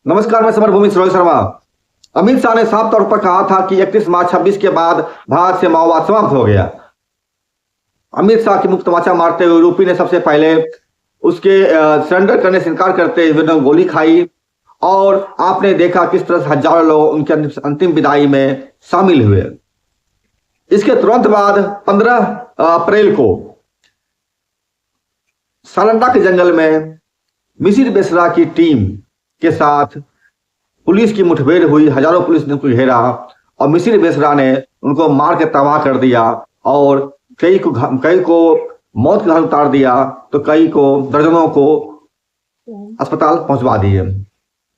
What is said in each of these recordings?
नमस्कार, मैं समरभूमि रोहित शर्मा। अमित शाह ने साफ तौर पर कहा था कि 31 मार्च 26 के बाद भारत से माओवाद समाप्त हो गया। अमित शाह की मुक्त तमाचा मारते हुए यूपी ने सबसे पहले उसके सरेंडर करने से इनकार करते हुए गोली खाई और आपने देखा किस तरह से हजारों लोग उनके अंतिम विदाई में शामिल हुए। इसके तुरंत बाद 15 अप्रैल को सालंडा के जंगल में मिसिर बेसरा की टीम के साथ पुलिस की मुठभेड़ हुई। हजारों पुलिस ने उनको घेरा और मिसिर बेसरा ने उनको मार के तबाह कर दिया और कई को मौत के घाट उतार दिया तो कई को, दर्जनों को अस्पताल पहुंचवा दिए।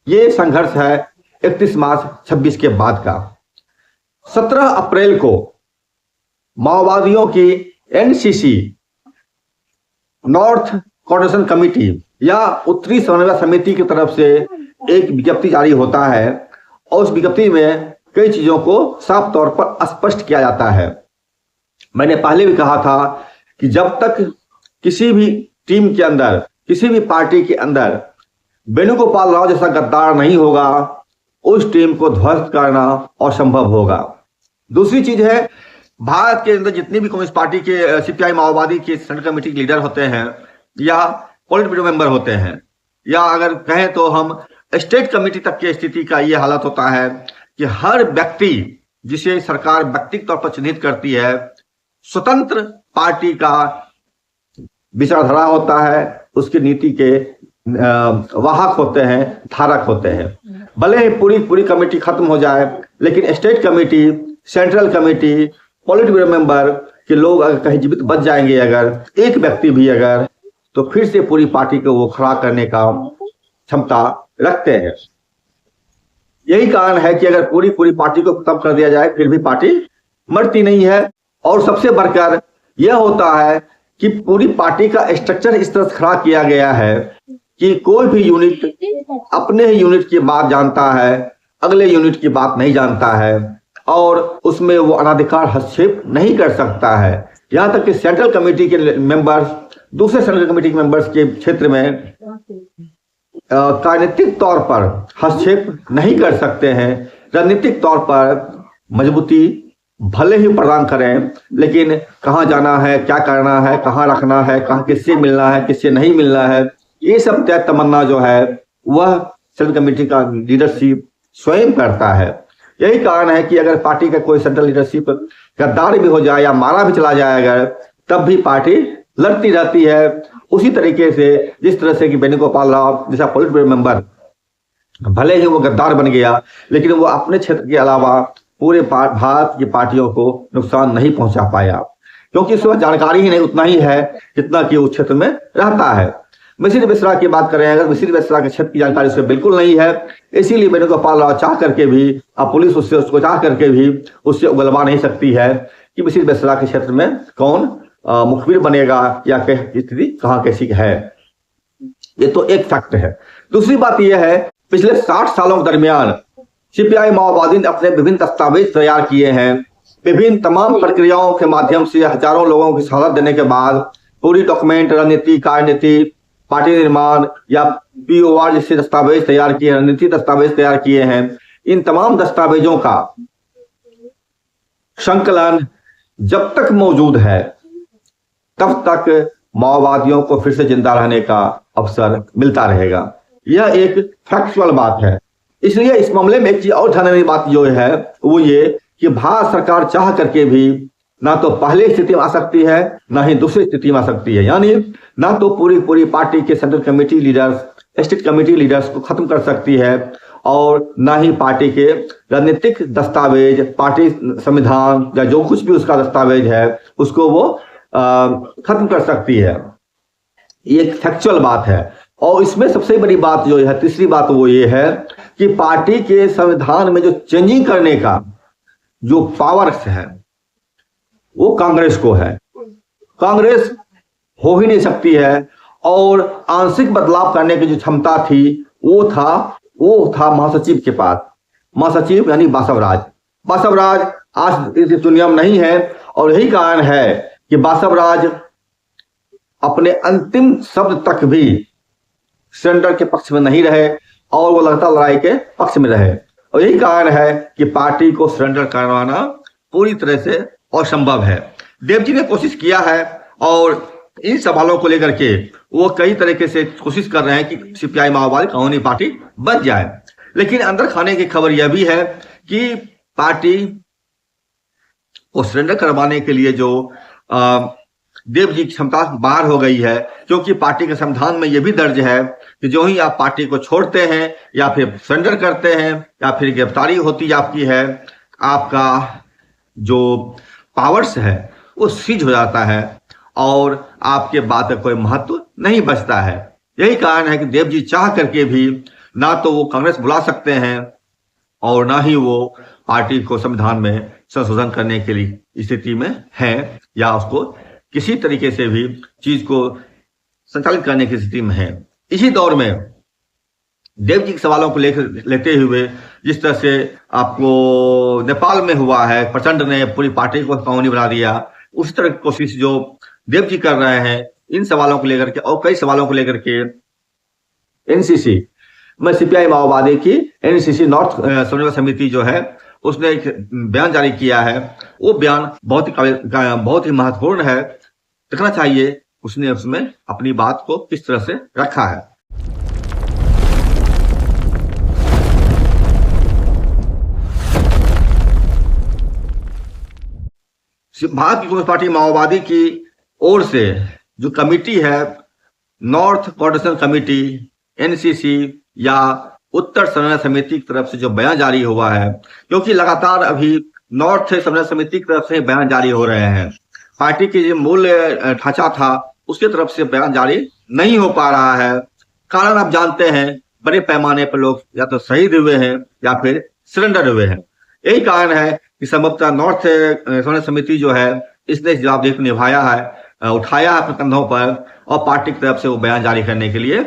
ये संघर्ष है 31 मार्च 26 के बाद का। 17 अप्रैल को माओवादियों की एनसीसी नॉर्थ कोऑर्डिनेशन कमेटी या उत्तरी समन्वय समिति की तरफ से एक विज्ञप्ति जारी होता है और उस विज्ञप्ति में कई चीजों को साफ तौर पर स्पष्ट किया जाता है। मैंने पहले भी कहा था कि जब तक किसी भी टीम के अंदर, किसी भी पार्टी के अंदर वेणुगोपाल राव जैसा गद्दार नहीं होगा, उस टीम को ध्वस्त करना असंभव होगा। दूसरी चीज है, भारत के अंदर जितनी भी कम्युनिस्ट पार्टी के, सीपीआई माओवादी के सेंट्रल कमेटी के लीडर होते हैं या पॉलिट ब्यूरो मेंबर होते हैं या अगर कहें तो हम स्टेट कमेटी तक की स्थिति का ये हालत होता है कि हर व्यक्ति जिसे सरकार व्यक्तिगत तौर पर चिन्हित करती है स्वतंत्र पार्टी का विचारधारा होता है, उसकी नीति के वाहक होते हैं, धारक होते हैं। भले ही पूरी कमेटी खत्म हो जाए लेकिन state committee, central committee, politburo member के लोग अगर कहीं जीवित बच जाएंगे, अगर एक व्यक्ति भी अगर, तो फिर से पूरी पार्टी को वो खड़ा करने का क्षमता रखते हैं। यही कारण है कि अगर पूरी पार्टी को खत्म कर दिया जाए फिर भी पार्टी मरती नहीं है। और सबसे बढ़कर यह होता है कि पूरी पार्टी का स्ट्रक्चर इस तरह से खड़ा किया गया है कि कोई भी यूनिट अपने ही यूनिट की बात जानता है, अगले यूनिट की बात नहीं जानता है और उसमें वो अनाधिकार हस्तक्षेप नहीं कर सकता है। यहां तक कि सेंट्रल कमेटी के मेंबर्स दूसरे सेंट्रल कमेटी के मेंबर्स के क्षेत्र में राजनीतिक तौर पर हस्तक्षेप नहीं कर सकते हैं। राजनीतिक तौर पर मजबूती भले ही प्रदान करें लेकिन कहां जाना है, क्या करना है, कहां रखना है, कहां किससे मिलना है, किससे नहीं मिलना है, ये सब तय तमन्ना जो है वह सेंट्रल कमेटी का लीडरशिप स्वयं करता है। यही कारण है कि अगर पार्टी का कोई सेंट्रल लीडरशिप गद्दार भी हो जाए या मारा भी चला जाए अगर, तब भी पार्टी लड़ती रहती है। उसी तरीके से जिस तरह से कि वेणुगोपाल राव जैसा पॉलिट ब्यूरो मेंबर भले ही वो गद्दार बन गया लेकिन वो अपने क्षेत्र के अलावा पूरे भारत की पार्टियों को नुकसान नहीं पहुंचा पाया क्योंकि इस वक्त जानकारी ही नहीं उतना ही है जितना कि उस क्षेत्र में रहता है। मिसिर बेसरा की बात करें, अगर मिसिर बेसरा के क्षेत्र की जानकारी उससे बिल्कुल नहीं है, इसीलिए वेणुगोपाल राव चाह करके भी, अब पुलिस उसको चाह करके भी उससे उगलवा नहीं सकती है कि मिसिर बेसरा के क्षेत्र में कौन मुखबिर बनेगा या स्थिति कहां कैसी है। ये तो एक फैक्ट है। दूसरी बात यह है, पिछले 60 सालों के दरमियान सीपीआई माओवादी ने अपने विभिन्न दस्तावेज तैयार किए हैं। विभिन्न तमाम प्रक्रियाओं के माध्यम से हजारों लोगों की शहादत देने के बाद पूरी डॉक्यूमेंट, रणनीति, कार्यनीति, पार्टी निर्माण या पीओआर जैसे दस्तावेज तैयार किए, रणनीति दस्तावेज तैयार किए हैं। इन तमाम दस्तावेजों का संकलन जब तक मौजूद है तब तक माओवादियों को फिर से जिंदा रहने का अवसर मिलता रहेगा। यह एक फैक्चुअल बात है। इसलिए इस मामले में एक चीज और ध्यान देने की बात जो है वो ये कि भारत सरकार चाह करके भी ना तो पहले स्थिति में आ सकती है ना ही दूसरी स्थिति में आ सकती है। यानी ना तो पूरी पार्टी के central committee leaders, state committee leaders को खत्म कर सकती है और ना ही पार्टी के राजनीतिक दस्तावेज, पार्टी संविधान या जो कुछ भी उसका दस्तावेज है उसको वो खत्म कर सकती है। ये एक फैक्चुअल बात है। और इसमें सबसे बड़ी बात जो है, तीसरी बात वो ये है कि पार्टी के संविधान में जो चेंजिंग करने का जो पावर्स है वो कांग्रेस को है। कांग्रेस हो ही नहीं सकती है और आंशिक बदलाव करने की जो क्षमता थी वो था महासचिव के पास। महासचिव यानी बासवराज आज इस दुनिया में नहीं है और यही कारण है कि बासवराज अपने अंतिम शब्द तक भी सरेंडर के पक्ष में नहीं रहे और वो लगातार लड़ाई के पक्ष में रहे। और यही कारण है कि पार्टी को सरेंडर करवाना पूरी तरह से असंभव है। देव जी ने कोशिश किया है और इन सवालों को लेकर के वो कई तरीके से कोशिश कर रहे हैं कि सीपीआई माओवादी कानूनी पार्टी बन जाए, लेकिन अंदर खाने की खबर यह भी है कि पार्टी को सरेंडर करवाने के लिए जो देव जी की क्षमता बाहर हो गई है, क्योंकि पार्टी के संविधान में यह भी दर्ज है कि जो ही आप पार्टी को छोड़ते हैं या फिर सरेंडर करते हैं या फिर गिरफ्तारी होती आपकी है, आपका जो पावर्स है वो सीज हो जाता है और आपके बात का कोई महत्व नहीं बचता है। यही कारण है कि देव जी चाह करके भी ना तो वो कांग्रेस बुला सकते हैं और ना ही वो पार्टी को संविधान में संशोधन करने के लिए स्थिति में है या उसको किसी तरीके से भी चीज को संचालित करने की स्थिति में है। इसी दौर में देव जी के सवालों को लेते हुए जिस तरह से आपको नेपाल में हुआ है, प्रचंड ने पूरी पार्टी को कानूनी बना दिया, उसी तरह की कोशिश जो देव जी कर रहे हैं इन सवालों को लेकर के और कई सवालों को लेकर के एनसीसी में सीपीआई माओवादी की एनसीसी नॉर्थ समन्वय समिति जो है उसने एक बयान जारी किया है। वो बयान बहुत ही महत्वपूर्ण है, देखना चाहिए उसने उसमें अपनी बात को किस तरह से रखा है। भारतीय कम्युनिस्ट पार्टी माओवादी की ओर से जो कमेटी है, नॉर्थ कोऑर्डिनेशन कमेटी एनसीसी या उत्तर समन्वय समिति की तरफ से जो बयान जारी हुआ है, क्योंकि लगातार अभी नॉर्थ समन्वय समिति की तरफ से बयान जारी हो रहे हैं, पार्टी की जो मूल ढांचा था उसके तरफ से बयान जारी नहीं हो पा रहा है। कारण आप जानते हैं, बड़े पैमाने पर लोग या तो शहीद हुए हैं या फिर सरेंडर हुए हैं। यही कारण है कि संभवतः नॉर्थ समन्वय समिति जो है इसने जवाबदेही निभाया है, उठाया है अपने कंधों पर और पार्टी की तरफ से वो बयान जारी करने के लिए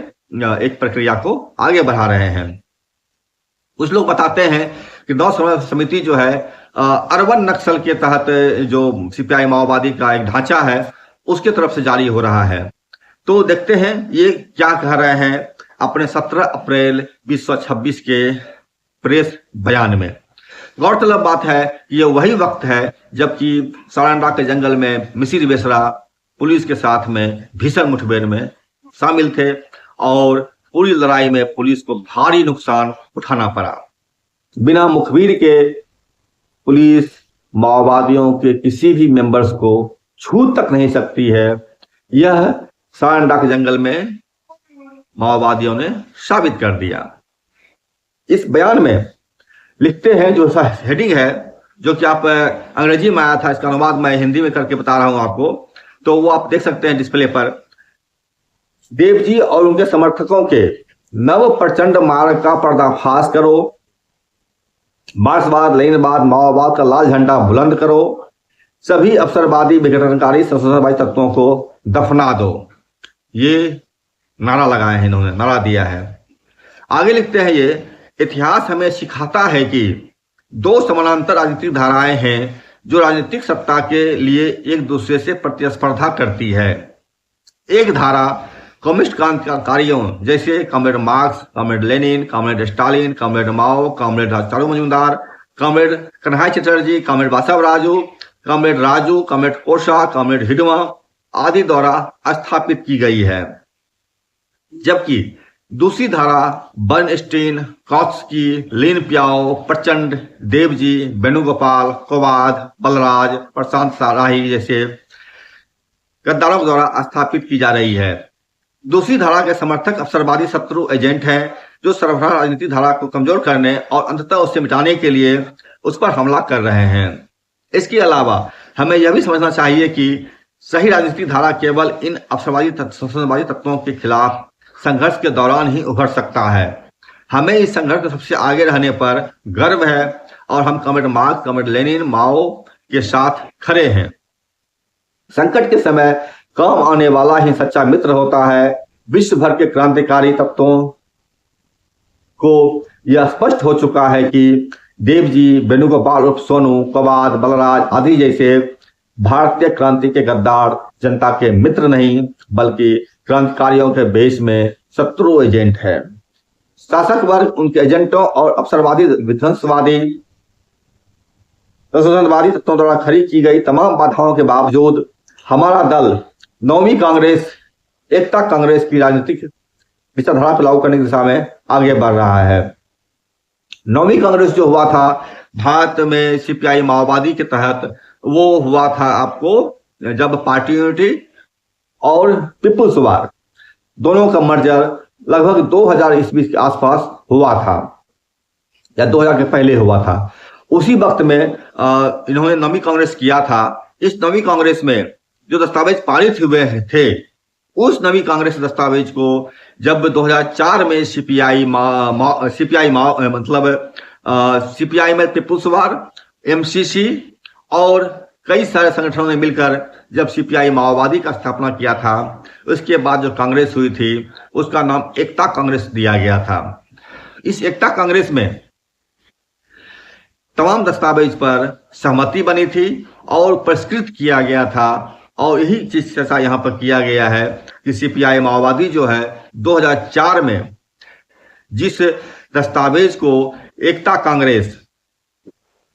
एक प्रक्रिया को आगे बढ़ा रहे हैं। कुछ लोग बताते हैं कि नॉर्थ समन्वय समिति जो है अर्बन नक्सल के तहत जो सीपीआई माओवादी का एक ढांचा है उसके तरफ से जारी हो रहा है। तो देखते हैं ये क्या कह रहे हैं अपने 17 अप्रैल 2026 के प्रेस बयान में। गौरतलब बात है कि यह वही वक्त है जबकि सारंडा के जंगल में मिसिर बेसरा पुलिस के साथ में भीषण मुठभेड़ में शामिल थे और पूरी लड़ाई में पुलिस को भारी नुकसान उठाना पड़ा। बिना मुखबिर के पुलिस माओवादियों के किसी भी मेंबर्स को छू तक नहीं सकती है, यह सारंडा के जंगल में माओवादियों ने साबित कर दिया। इस बयान में लिखते हैं, जो हेडिंग है जो कि आप अंग्रेजी में आया था, इसका अनुवाद मैं हिंदी में करके बता रहा हूं आपको, तो वो आप देख सकते हैं डिस्प्ले पर। देव जी और उनके समर्थकों के नव प्रचंड मार्ग का पर्दाफाश करो, मार्क्सवाद, लेनिनवाद, माओवाद का लाल झंडा बुलंद करो, सभी अवसरवादी विघटनकारी संशोधनवादी तत्वों को दफना दो। ये नारा लगाए हैं इन्होंने, नारा दिया है। आगे लिखते हैं ये, इतिहास हमें सिखाता है कि दो समानांतर राजनीतिक धाराएं हैं जो राजनीतिक सत्ता के लिए एक दूसरे से प्रतिस्पर्धा करती है। एक धारा कम्युनिस्ट क्रांतिकारियों जैसे comrade Marx, comrade Lenin, comrade Stalin, comrade Mao, comrade Charu Majumdar, comrade Kanhaiya Chatterjee, comrade Basavaraju, comrade Raju, comrade Kosa, comrade Hidma आदि द्वारा स्थापित की गई है। जबकि दूसरी धारा बर्नस्टीन, कॉट्स्की, लिन प्याओ, प्रचंड, देवजी, वेणुगोपाल, कोवाद, बलराज, प्रशांत साराही जैसे गद्दारों द्वारा स्थापित की जा रही है। दूसरी धारा के समर्थक अवसरवादी शत्रु एजेंट हैं जो सर्वहारा राजनीतिक धारा को कमजोर करने और अंततः उससे मिटाने के लिए उस पर हमला कर रहे हैं। इसके अलावा हमें यह भी समझना चाहिए कि सही राजनीतिक धारा केवल इन अवसरवादी तत्वों के खिलाफ संघर्ष के दौरान ही उभर सकता है। हमें इस संघर्ष में सबसे आगे रहने पर गर्व है और हम कॉमरेड मार्क्स, कॉमरेड लेनिन, माओ के साथ खड़े हैं। संकट के समय काम आने वाला ही सच्चा मित्र होता है। विश्व भर के क्रांतिकारी तत्वों को यह स्पष्ट हो चुका है कि देवजी, वेणुगोपाल उर्फ सोनू, कवाद, बलराज आदि जैसे भारतीय क्रांति के गद्दार जनता के मित्र नहीं बल्कि क्रांतिकारियों के बेस में शत्रु एजेंट है। शासक वर्ग उनके एजेंटों और अवसरवादी विध्वंसवादी तत्वों द्वारा खड़ी की गई तमाम बाधाओं के बावजूद हमारा दल नौवीं कांग्रेस एकता कांग्रेस की राजनीतिक विचारधारा को लागू करने की दिशा में आगे बढ़ रहा है। नौवीं कांग्रेस जो हुआ था भारत में सीपीआई माओवादी के तहत, वो हुआ था आपको जब पार्टी यूनिटी और पीपुल्स वार दोनों का मर्जर लगभग 2000 ईस्वी के आसपास हुआ था या 2000 के पहले हुआ था। उसी वक्त में इन्होंने नौवीं कांग्रेस किया था। इस नौवीं कांग्रेस में जो दस्तावेज पारित हुए थे, उस नवीं कांग्रेस दस्तावेज को जब 2004 में सीपीआई में पीपुल्स वार, एमसीसी और कई सारे संगठनों ने मिलकर जब सीपीआई माओवादी का स्थापना किया था, उसके बाद जो कांग्रेस हुई थी उसका नाम एकता कांग्रेस दिया गया था। इस एकता कांग्रेस में तमाम दस्तावेज पर सहमति बनी थी और परिष्कृत किया गया था, और यही चीज जैसा यहाँ पर किया गया है कि सीपीआई माओवादी जो है 2004 में जिस दस्तावेज को एकता कांग्रेस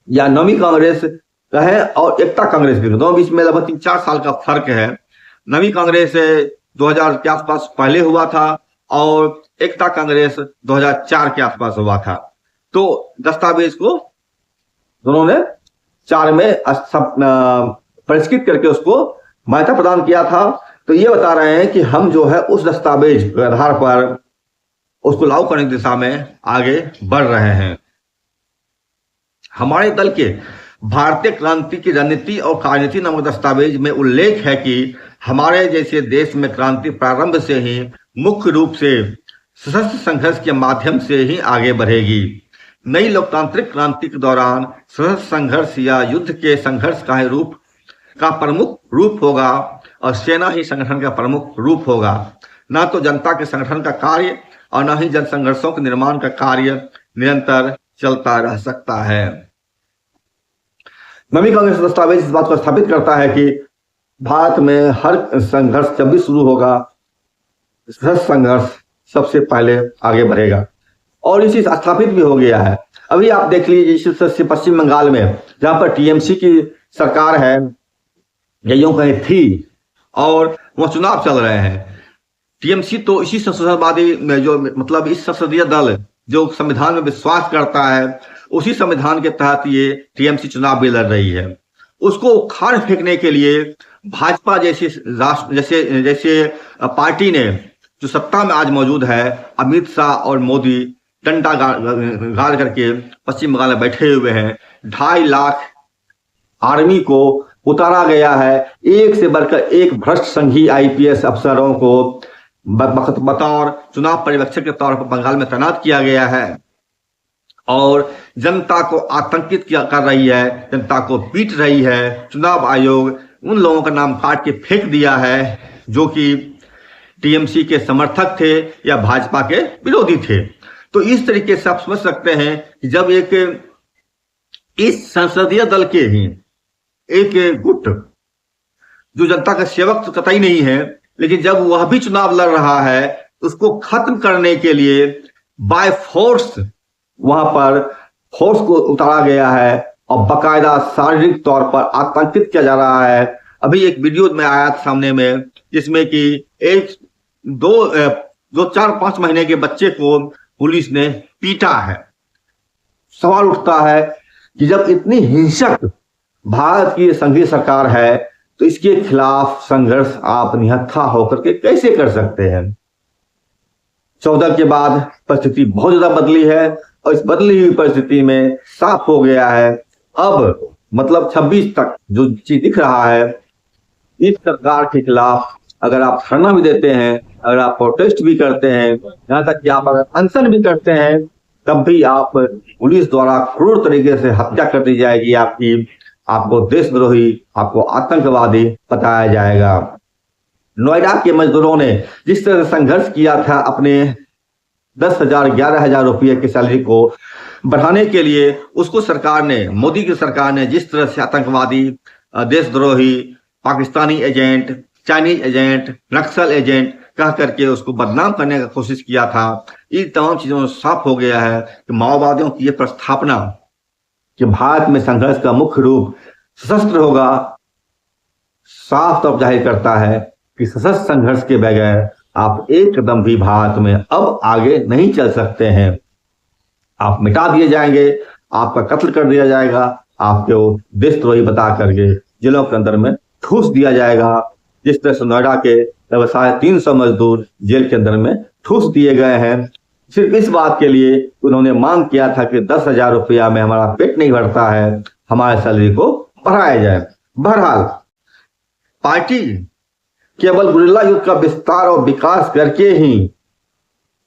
या नवीं कांग्रेस कहे और एकता कांग्रेस भी, दोनों बीच में लगभग 3-4 साल का फर्क है। नवीं कांग्रेस 2000 के आसपास पहले हुआ था और एकता कांग्रेस 2004 के आसपास हुआ था। तो दस्तावेज को दोनों ने 4 में परिष्कृत करके उसको मान्यता प्रदान किया था। तो ये बता रहे हैं कि हम जो है उस दस्तावेज के आधार पर उसको लागू करने की दिशा में आगे बढ़ रहे हैं। हमारे दल के भारतीय क्रांति की रणनीति और कार्यनीति नामक दस्तावेज में उल्लेख है कि हमारे जैसे देश में क्रांति प्रारंभ से ही मुख्य रूप से सशस्त्र संघर्ष के माध्यम से ही आगे बढ़ेगी। नई लोकतांत्रिक क्रांति के दौरान सशस्त्र संघर्ष या युद्ध के संघर्ष का प्रमुख रूप होगा और सेना ही संगठन का प्रमुख रूप होगा। न तो जनता के संगठन का कार्य और न ही जन संघर्षों के निर्माण का कार्य निरंतर चलता रह सकता है। नवीं कांग्रेस दस्तावेज इस बात को स्थापित करता है कि भारत में हर संघर्ष जब भी शुरू होगा, सशस्त्र संघर्ष सबसे पहले आगे बढ़ेगा, और इसी स्थापित भी हो गया है। अभी आप देख लीजिए पश्चिम बंगाल में जहां पर टीएमसी की सरकार है या यूं कहें थी, और वह चुनाव चल रहे हैं। टीएमसी तो इसी संसदवादी जो मतलब इस संसदीय दल जो संविधान में विश्वास करता है, उसी संविधान के तहत ये टीएमसी चुनाव भी लड़ रही है। उसको उखाड़ फेंकने के लिए भाजपा जैसे पार्टी ने जो सत्ता में आज मौजूद है, अमित शाह और मोदी डंडा गाड़ करके पश्चिम बंगाल में बैठे हुए हैं। 2.5 लाख आर्मी को उतारा गया है। एक से बढ़कर एक भ्रष्ट संघी आईपीएस अफसरों को बतौर चुनाव पर्यवेक्षक के तौर पर बंगाल में तैनात किया गया है और जनता को आतंकित कर रही है, जनता को पीट रही है। चुनाव आयोग उन लोगों का नाम काट के फेंक दिया है जो कि टीएमसी के समर्थक थे या भाजपा के विरोधी थे। तो इस तरीके से आप समझ सकते हैं कि जब इस संसदीय दल के ही एक गुट जो जनता का सेवक तो कतई नहीं है, लेकिन जब वह भी चुनाव लड़ रहा है, उसको खत्म करने के लिए बाय फोर्स वहां पर फोर्स को उतारा गया है और बकायदा शारीरिक तौर पर आतंकित किया जा रहा है। अभी एक वीडियो में आया था सामने में, जिसमें कि 4-5 महीने के बच्चे को पुलिस ने पीटा है। सवाल उठता है कि जब इतनी हिंसक भारत की संघीय सरकार है तो इसके खिलाफ संघर्ष आप निहत्था होकर के कैसे कर सकते हैं। 14 के बाद परिस्थिति बहुत ज्यादा बदली है और इस बदली हुई परिस्थिति में साफ हो गया है, अब मतलब 26 तक जो चीज दिख रहा है, इस सरकार के खिलाफ अगर आप धरना भी देते हैं, अगर आप प्रोटेस्ट भी करते हैं, यहाँ तक कि आप अगर अनशन भी करते हैं, तब भी आप पुलिस द्वारा क्रूर तरीके से हत्या कर दी जाएगी आपकी। आपको देशद्रोही, आपको आतंकवादी बताया जाएगा। नोएडा के मजदूरों ने जिस तरह से संघर्ष किया था अपने 10,000 11,000 रुपये की सैलरी को बढ़ाने के लिए, उसको सरकार ने, मोदी की सरकार ने जिस तरह से आतंकवादी, देशद्रोही, पाकिस्तानी एजेंट, चाइनीज एजेंट, नक्सल एजेंट कह करके उसको बदनाम करने का कोशिश किया था। इन तमाम चीजों से साफ हो गया है कि माओवादियों की यह प्रस्थापना कि भारत में संघर्ष का मुख्य रूप सशस्त्र होगा, साफ तौर जाहिर करता है कि सशस्त्र संघर्ष के बगैर आप एक कदम भी भारत में अब आगे नहीं चल सकते हैं। आप मिटा दिए जाएंगे, आपका कत्ल कर दिया जाएगा, आपको देशद्रोही बता करके जिलों के अंदर में ठूस दिया जाएगा। जिस तरह से नोएडा के लगभग 350 मजदूर जेल के अंदर में ठूस दिए गए हैं, सिर्फ इस बात के लिए उन्होंने मांग किया था कि 10,000 रुपया में हमारा पेट नहीं भरता है, हमारे सैलरी को बढ़ाया जाए। बहरहाल पार्टी केवल गुरिल्ला युद्ध का विस्तार और विकास करके ही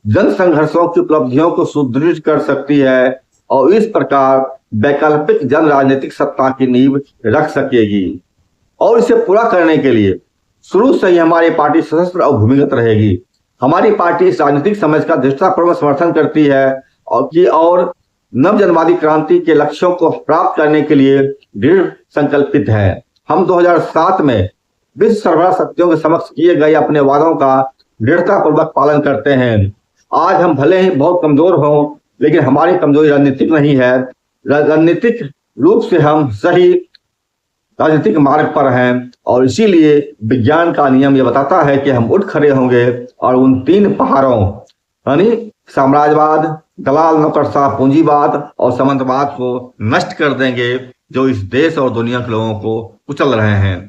जन संघर्षों की उपलब्धियों को सुदृढ़ कर सकती है और इस प्रकार वैकल्पिक जन राजनीतिक सत्ता की नींव रख सकेगी। और इसे पूरा करने के लिए शुरू से ही हमारी पार्टी सशस्त्र और भूमिगत रहेगी। हमारी पार्टी इस राजनीतिक समझ का दृढ़तापूर्वक समर्थन करती है और नवजनवादी क्रांति के लक्ष्यों को प्राप्त करने के लिए दृढ़ संकल्पित है। हम 2007 में विश्व सरबराह शक्तियों के समक्ष किए गए अपने वादों का दृढ़तापूर्वक पालन करते हैं। आज हम भले ही बहुत कमजोर हों, लेकिन हमारी कमजोरी राजनीतिक नहीं है। राजनीतिक रूप से हम सही राजनीतिक मार्ग पर हैं और इसीलिए विज्ञान का नियम यह बताता है कि हम उठ खड़े होंगे और उन 3 पहाड़ों यानी साम्राज्यवाद, दलाल नौकरशाह पूंजीवाद और सामंतवाद को नष्ट कर देंगे जो इस देश और दुनिया के लोगों को कुचल रहे हैं।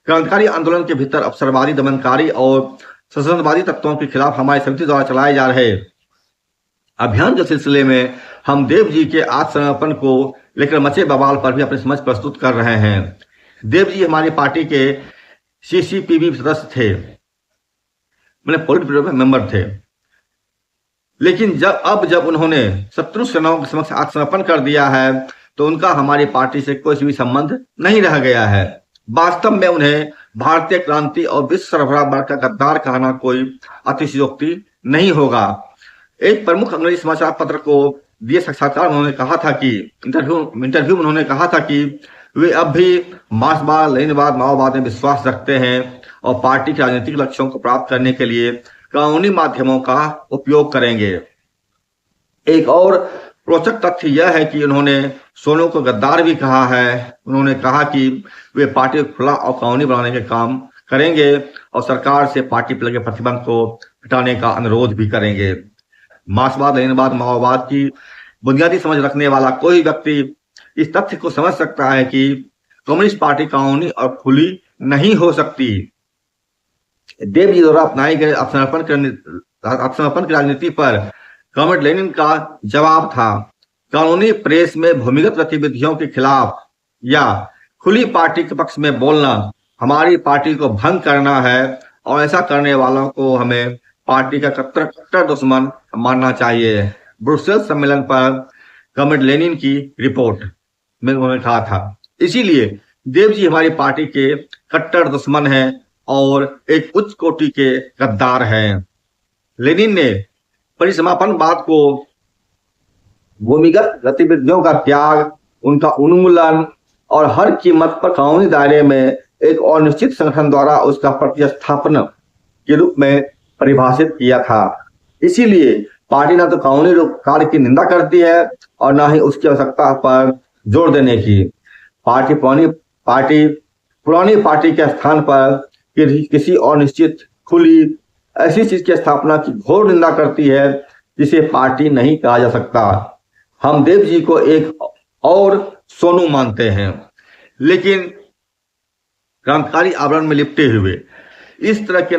क्रांतिकारी आंदोलन के भीतर अवसरवादी, दमनकारी और सशस्त्रवादी तत्वों के खिलाफ हमारी समिति द्वारा चलाए जा रहे अभियान के सिलसिले में हम देव जी के आत्मसमर्पण को लेकर मचे बवाल पर भी अपनी समझ प्रस्तुत कर रहे हैं। देव जी हमारी पार्टी के CCPB सदस्य थे, मैंने पोलिट ब्यूरो में मेंबर थे, लेकिन जब उन्होंने शत्रु सेनाओं के समक्ष आत्मसमर्पण कर दिया है तो उनका हमारी पार्टी से कोई भी संबंध नहीं रह गया है। वास्तव में उन्हें भारतीय क्रांति और विश्व सरबराह वर्ग का गद्दार कहना कोई अतिशयोक्ति नहीं होगा। एक प्रमुख अंग्रेजी समाचार पत्र को दिए साक्षात्कार में उन्होंने कहा था कि इंटरव्यू में उन्होंने कहा था कि वे अब भी मार्क्सवाद, लेनिनवाद, माओवाद में विश्वास रखते हैं और पार्टी के राजनीतिक लक्ष्यों को प्राप्त करने के लिए कानूनी माध्यमों का उपयोग करेंगे। एक और रोचक तथ्य यह है कि उन्होंने सोनू को गद्दार भी कहा है। उन्होंने कहा कि वे पार्टी को खुला और कानूनी बनाने के काम करेंगे और सरकार से पार्टी पर लगे प्रतिबंध को हटाने का अनुरोध भी करेंगे। मार्क्सवाद, लेनिनवाद, माओवाद की बुनियादी समझ रखने वाला कोई व्यक्ति इस तथ्य को समझ सकता है कि कम्युनिस्ट पार्टी कानूनी और खुली नहीं हो सकती। देव जी द्वारा अपनाई गए आत्मसमर्पण की राजनीति पर कॉमरेड लेनिन का जवाब था, कानूनी प्रेस में भूमिगत गतिविधियों के खिलाफ या खुली पार्टी के पक्ष में बोलना हमारी पार्टी को भंग करना है और ऐसा करने वालों को हमें पार्टी का कट्टर दुश्मन मानना चाहिए। ब्रुसेल्स सम्मेलन पर कॉमरेड लेनिन की रिपोर्ट में उन्होंने कहा था। इसीलिए देव जी हमारी पार्टी के कट्टर दुश्मन हैं और एक उच्च कोटि के गद्दार हैं। लेनिन ने परिसमापनवाद को भूमिगत गतिविधियों का त्याग, उनका उन्मूलन और हर कीमत पर कानूनी दायरे में एक और निश्चित संगठन द्वारा उसका प्रतिस्थापन के रूप में परिभाषित किया था। इसीलिए पार्टी ना तो कानूनी कार्य की निंदा करती है और ना ही उसकी आवश्यकता पर जोर देने की। पुरानी पार्टी के स्थान पर किसी और निश्चित खुली ऐसी चीज की स्थापना की घोर निंदा करती है जिसे पार्टी नहीं कहा जा सकता। हम देव जी को एक और सोनू मानते हैं, लेकिन क्रांतिकारी आवरण में लिपटे हुए इस तरह के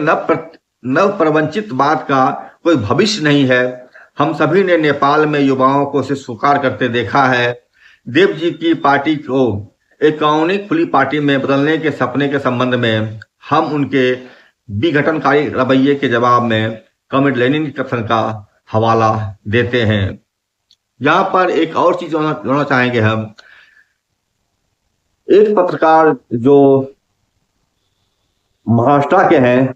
नव प्रवंचित बात का कोई भविष्य नहीं है। हम सभी ने नेपाल में युवाओं को इसे स्वीकार करते देखा है। देव जी की पार्टी को एक कानूनी खुली पार्टी में बदलने के सपने के संबंध में हम उनके विघटनकारी रवैये के जवाब में कॉमरेड लेनिन के कथन का हवाला देते हैं। यहाँ पर एक और चीज जोड़ना चाहेंगे हम। एक पत्रकार जो महाराष्ट्र के हैं,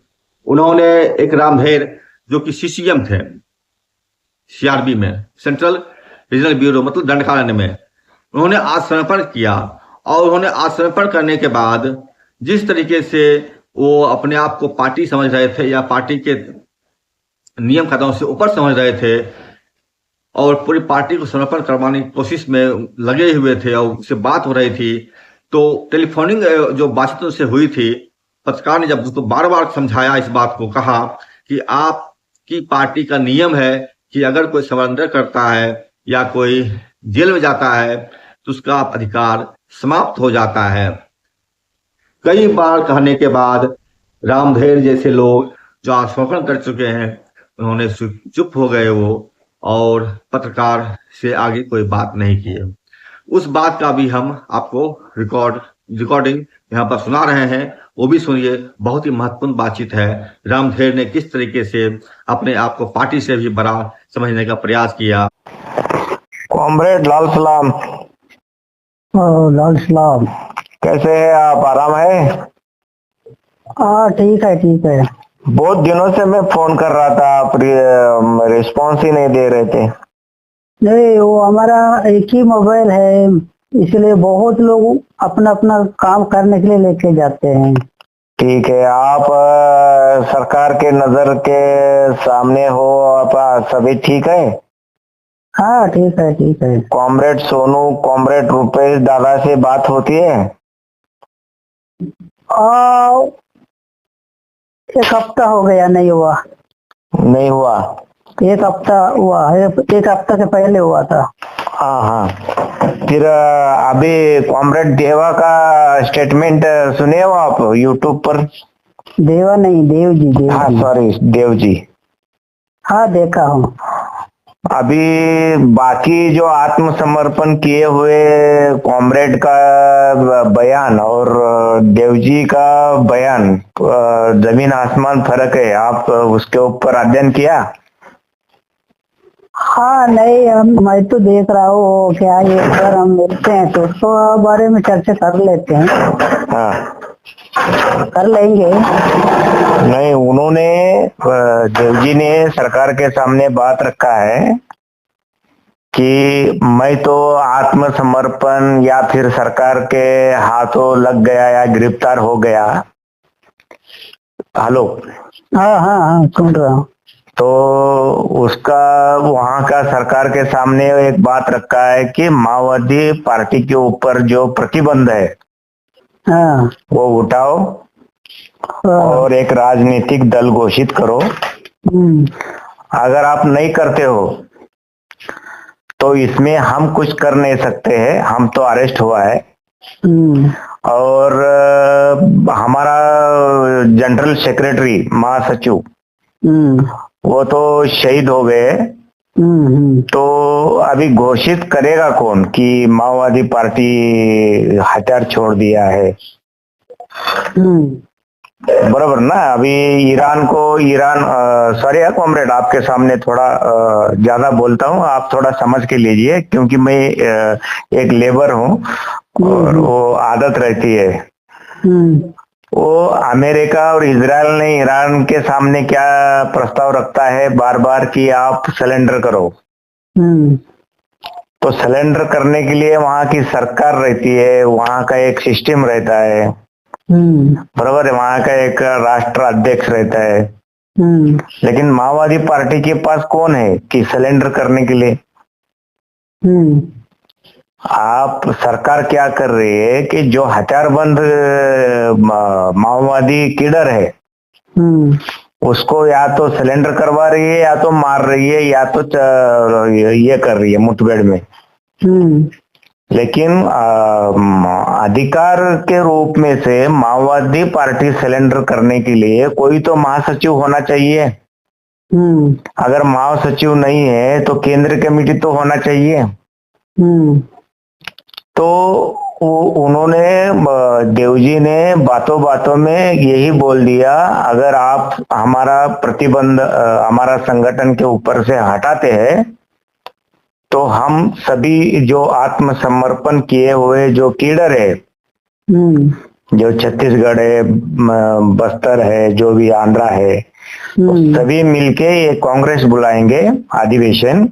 उन्होंने एक रामधेर जो कि CCM थे CRB में, सेंट्रल रीजनल ब्यूरो मतलब दंडकारण्य में, उन्होंने आत्मसमर्पण किया और उन्होंने आत्मसमर्पण करने के बाद जिस तरीके से वो अपने आप को पार्टी समझ रहे थे या पार्टी के नियम कायदों से ऊपर समझ रहे थे और पूरी पार्टी को समर्पण करवाने की कोशिश में लगे हुए थे और उससे बात हो रही थी। तो टेलीफोनिंग जो बातचीत उनसे हुई थी, पत्रकार ने जब उसको बार बार समझाया, इस बात को कहा कि आपकी पार्टी का नियम है कि अगर कोई सरेंडर करता है या कोई जेल में जाता है तो उसका अधिकार समाप्त हो जाता है। कई बार कहने के बाद रामधेर जैसे लोग जो आत्मसमर्पण कर चुके हैं, उन्होंने चुप हो गए वो, और पत्रकार से आगे कोई बात नहीं की। उस बात का भी हम आपको रिकॉर्डिंग यहाँ पर सुना रहे हैं, वो भी सुनिए। बहुत ही महत्वपूर्ण बातचीत है। रामधेर ने किस तरीके से अपने आप को पार्टी से भी बड़ा समझने का प्रयास किया। कॉमरेड लाल सलाम। लाल सलाम। कैसे है आप, आराम है? हाँ ठीक है ठीक है। बहुत दिनों से मैं फोन कर रहा था, आप रिस्पॉन्स ही नहीं दे रहे थे। नहीं, वो हमारा एक ही मोबाइल है, इसलिए बहुत लोग अपना अपना काम करने के लिए लेके जाते हैं। ठीक है, आप सरकार के नजर के सामने हो, आप सभी ठीक है? हाँ ठीक है ठीक है। कॉमरेड सोनू, कॉमरेड रुपेश दादा से बात होती है? एक हफ्ता हो गया, नहीं हुआ। नहीं हुआ? एक हफ्ता हुआ है, एक हफ्ता से पहले हुआ था। हाँ हाँ। फिर अभी कॉमरेड देवा का स्टेटमेंट सुने हो आप यूट्यूब पर? देवा नहीं, देव जी। हाँ सॉरी, देव जी। हाँ देखा हूँ। अभी बाकी जो आत्मसमर्पण किए हुए कॉमरेड का बयान और देवजी का बयान, जमीन आसमान फर्क है। आप उसके ऊपर अध्ययन किया? हाँ नहीं, मैं तो देख रहा हूँ क्या, ये अगर हम मिलते हैं तो उसको बारे में चर्चा कर लेते हैं। हाँ कर लेंगे। नहीं, उन्होंने देवजी ने सरकार के सामने बात रखा है कि मैं तो आत्मसमर्पण या फिर सरकार के हाथों लग गया या गिरफ्तार हो गया। हेलो? हाँ हाँ हाँ, सुन रहा हूँ। तो उसका वहां का सरकार के सामने एक बात रखा है कि माओवादी पार्टी के ऊपर जो प्रतिबंध है हाँ वो उठाओ और एक राजनीतिक दल घोषित करो। अगर आप नहीं करते हो तो इसमें हम कुछ कर नहीं सकते हैं, हम तो अरेस्ट हुआ है। और हमारा जनरल सेक्रेटरी, महासचिव, वो तो शहीद हो गए। तो अभी घोषित करेगा कौन कि माओवादी पार्टी हथियार छोड़ दिया है? बराबर ना? अभी ईरान सॉरी कॉमरेड, आपके सामने थोड़ा ज्यादा बोलता हूँ, आप थोड़ा समझ के लीजिए, क्योंकि मैं एक लेबर हूँ और वो आदत रहती है। वो अमेरिका और इजराइल ने ईरान के सामने क्या प्रस्ताव रखता है बार बार कि आप सरेंडर करो। तो सरेंडर करने के लिए वहां की सरकार रहती है, वहां का एक सिस्टम रहता है, बराबर है, वहां का एक राष्ट्र अध्यक्ष रहता है। लेकिन माओवादी पार्टी के पास कौन है कि सरेंडर करने के लिए? आप सरकार क्या कर रही है कि जो हथियारबंद माओवादी कीडर है उसको या तो सरेंडर करवा रही है, या तो मार रही है, या तो ये कर रही है मुठभेड़ में। लेकिन अधिकार के रूप में से माओवादी पार्टी सरेंडर करने के लिए कोई तो महासचिव होना चाहिए। अगर महासचिव नहीं है तो केंद्रीय कमेटी तो होना चाहिए। तो उन्होंने, देवजी ने बातों बातों में यही बोल दिया, अगर आप हमारा प्रतिबंध हमारा संगठन के ऊपर से हटाते हैं तो हम सभी जो आत्मसमर्पण किए हुए जो कीडर है, जो छत्तीसगढ़ है, बस्तर है, जो भी आंध्रा है, तो सभी मिलके ये कांग्रेस बुलाएंगे अधिवेशन,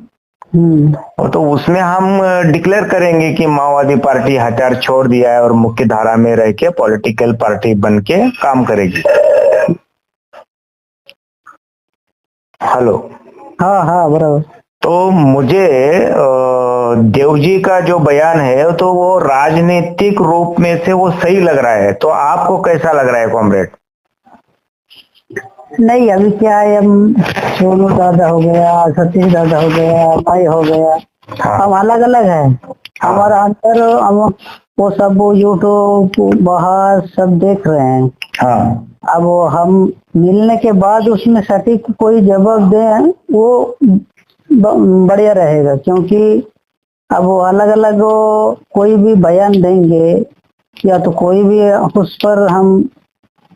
तो उसमें हम डिक्लेयर करेंगे कि माओवादी पार्टी हथियार छोड़ दिया है और मुख्य धारा में रह के पॉलिटिकल पार्टी बन के काम करेगी। हेलो। हाँ हाँ बराबर। तो मुझे देव जी का जो बयान है तो वो राजनीतिक रूप में से वो सही लग रहा है, तो आपको कैसा लग रहा है कॉमरेड? नहीं, अभी क्या है, हम सोनू दादा हो गया, सतीश दादा हो गया, भाई हो गया, हम अलग अलग है। हमारा अंतर हम वो सब यूट्यूब बाहर सब देख रहे हैं। हाँ। अब हम मिलने के बाद उसमें सटीक कोई जवाब दे वो बढ़िया रहेगा, क्योंकि अब वो अलग अलग कोई भी बयान देंगे या तो कोई भी उस पर हम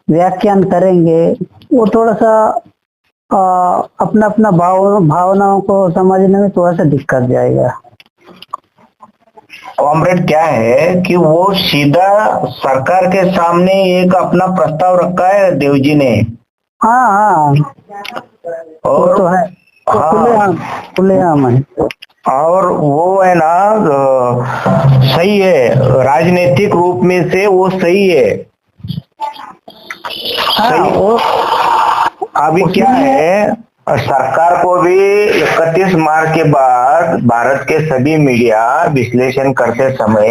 व्याख्यान करेंगे, वो थोड़ा सा अपना अपना भावनाओं को समझने में थोड़ा सा दिक्कत जाएगा। कॉमरेड क्या है कि वो सीधा सरकार के सामने एक अपना प्रस्ताव रखा है देव जी ने। हाँ हाँ, और तो है, खुलेआम है। और वो है ना, सही है, राजनीतिक रूप में से वो सही है। हाँ, वो अभी क्या है, सरकार को भी 31 मार्च के बाद भारत के सभी मीडिया विश्लेषण करते समय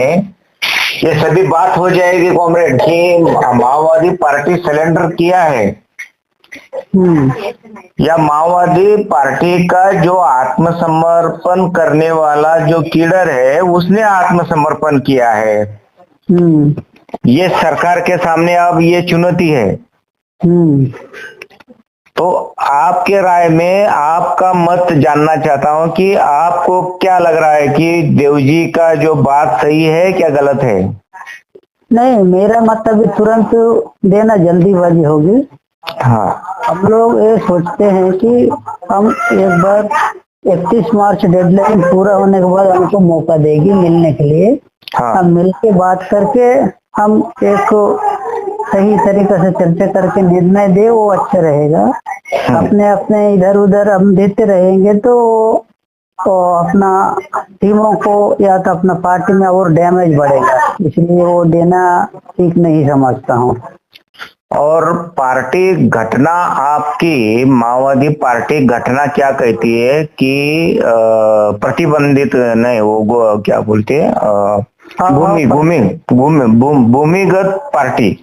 ये सभी बात हो जाएगी कॉमरेड कि माओवादी पार्टी सरेंडर किया है या माओवादी पार्टी का जो आत्मसमर्पण करने वाला जो लीडर है उसने आत्मसमर्पण किया है। ये सरकार के सामने अब ये चुनौती है। तो आपके राय में आपका मत जानना चाहता हूं कि आपको क्या लग रहा है कि देव जी का जो बात सही है क्या गलत है? नहीं, मेरा मत अभी तुरंत देना जल्दीबाजी होगी। हाँ, हम लोग ये सोचते हैं कि हम एक बार 31 मार्च डेडलाइन पूरा होने के बाद हमको मौका देगी मिलने के लिए। हाँ। हम मिलके बात करके हम एक सही तरीके से चर्चा करके निर्णय दे, वो अच्छा रहेगा। अपने अपने इधर उधर हम देते रहेंगे तो अपना टीमों को या तो अपना पार्टी में और डैमेज बढ़ेगा, इसलिए वो देना ठीक नहीं समझता हूँ। और पार्टी घटना आपकी माओवादी पार्टी घटना क्या कहती है कि प्रतिबंधित नहीं, वो क्या बोलते हैं, भूमिगत पार्टी,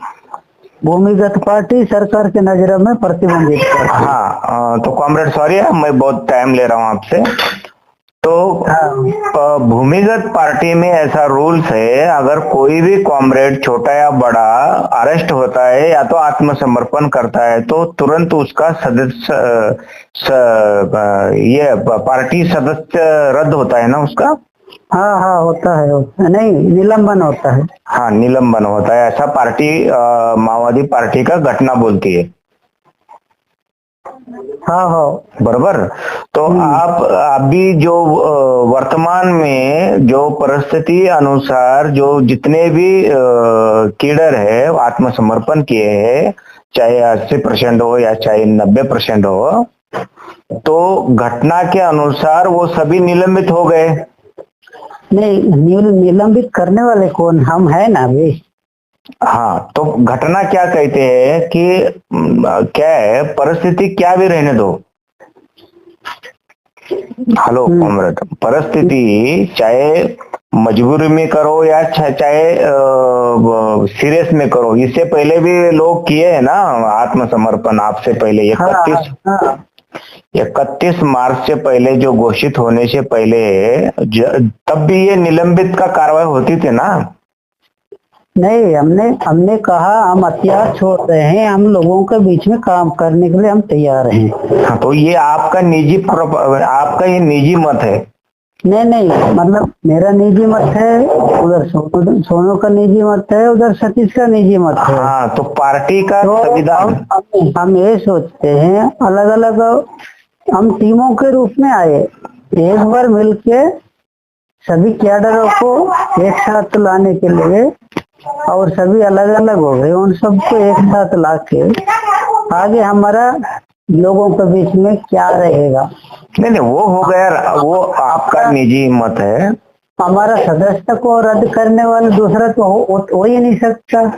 भूमिगत पार्टी सरकार के नजर में प्रतिबंधित पार्टी। हाँ, तो कॉमरेड सॉरी है, मैं बहुत टाइम ले रहा हूँ आपसे। तो भूमिगत पार्टी में ऐसा रूल्स है, अगर कोई भी कॉमरेड छोटा या बड़ा अरेस्ट होता है या तो आत्मसमर्पण करता है तो तुरंत उसका सदस्य ये पार्टी सदस्य रद्द होता है ना उसका। हाँ हाँ होता है, नहीं निलंबन होता है। हाँ, निलंबन होता है, ऐसा पार्टी माओवादी पार्टी का घटना बोलती है। हाँ हाँ बराबर। तो आप अभी जो वर्तमान में जो परिस्थिति अनुसार जो जितने भी कीडर है आत्मसमर्पण किए हैं, चाहे 80% हो या चाहे 90% हो, तो घटना के अनुसार वो सभी निलंबित हो गए। नहीं, निलंबित करने वाले कौन, हम है ना अभी। हाँ, तो घटना क्या कहते हैं कि क्या है, परिस्थिति क्या भी रहने दो। हेलो कॉमरेड, परिस्थिति चाहे मजबूरी में करो या चाहे सीरियस में करो, इससे पहले भी लोग किए हैं ना आत्मसमर्पण, आपसे पहले 31 मार्च से पहले जो घोषित होने से पहले तब भी ये निलंबित का कार्रवाई होती थी ना। नहीं, हमने कहा हम हथियार छोड़ रहे हैं, हम लोगों के बीच में काम करने के लिए हम तैयार हैं। हाँ, तो ये आपका ये निजी मत है। नहीं, मतलब मेरा निजी मत है, उधर सोनू का निजी मत है, उधर सतीश का निजी मत है। हाँ, तो पार्टी का संविधान, हम ये सोचते हैं अलग अलग हम टीमों के रूप में आए, एक बार मिलके सभी कैडरों को एक साथ लाने के लिए, और सभी अलग अलग हो गए, उन सबको एक साथ लाके आगे हमारा लोगों के बीच में क्या रहेगा। नहीं नहीं, वो हो गया, वो आपका निजी मत है। हमारा सदस्यता को रद्द करने वाला दूसरा तो हो ही नहीं सकता।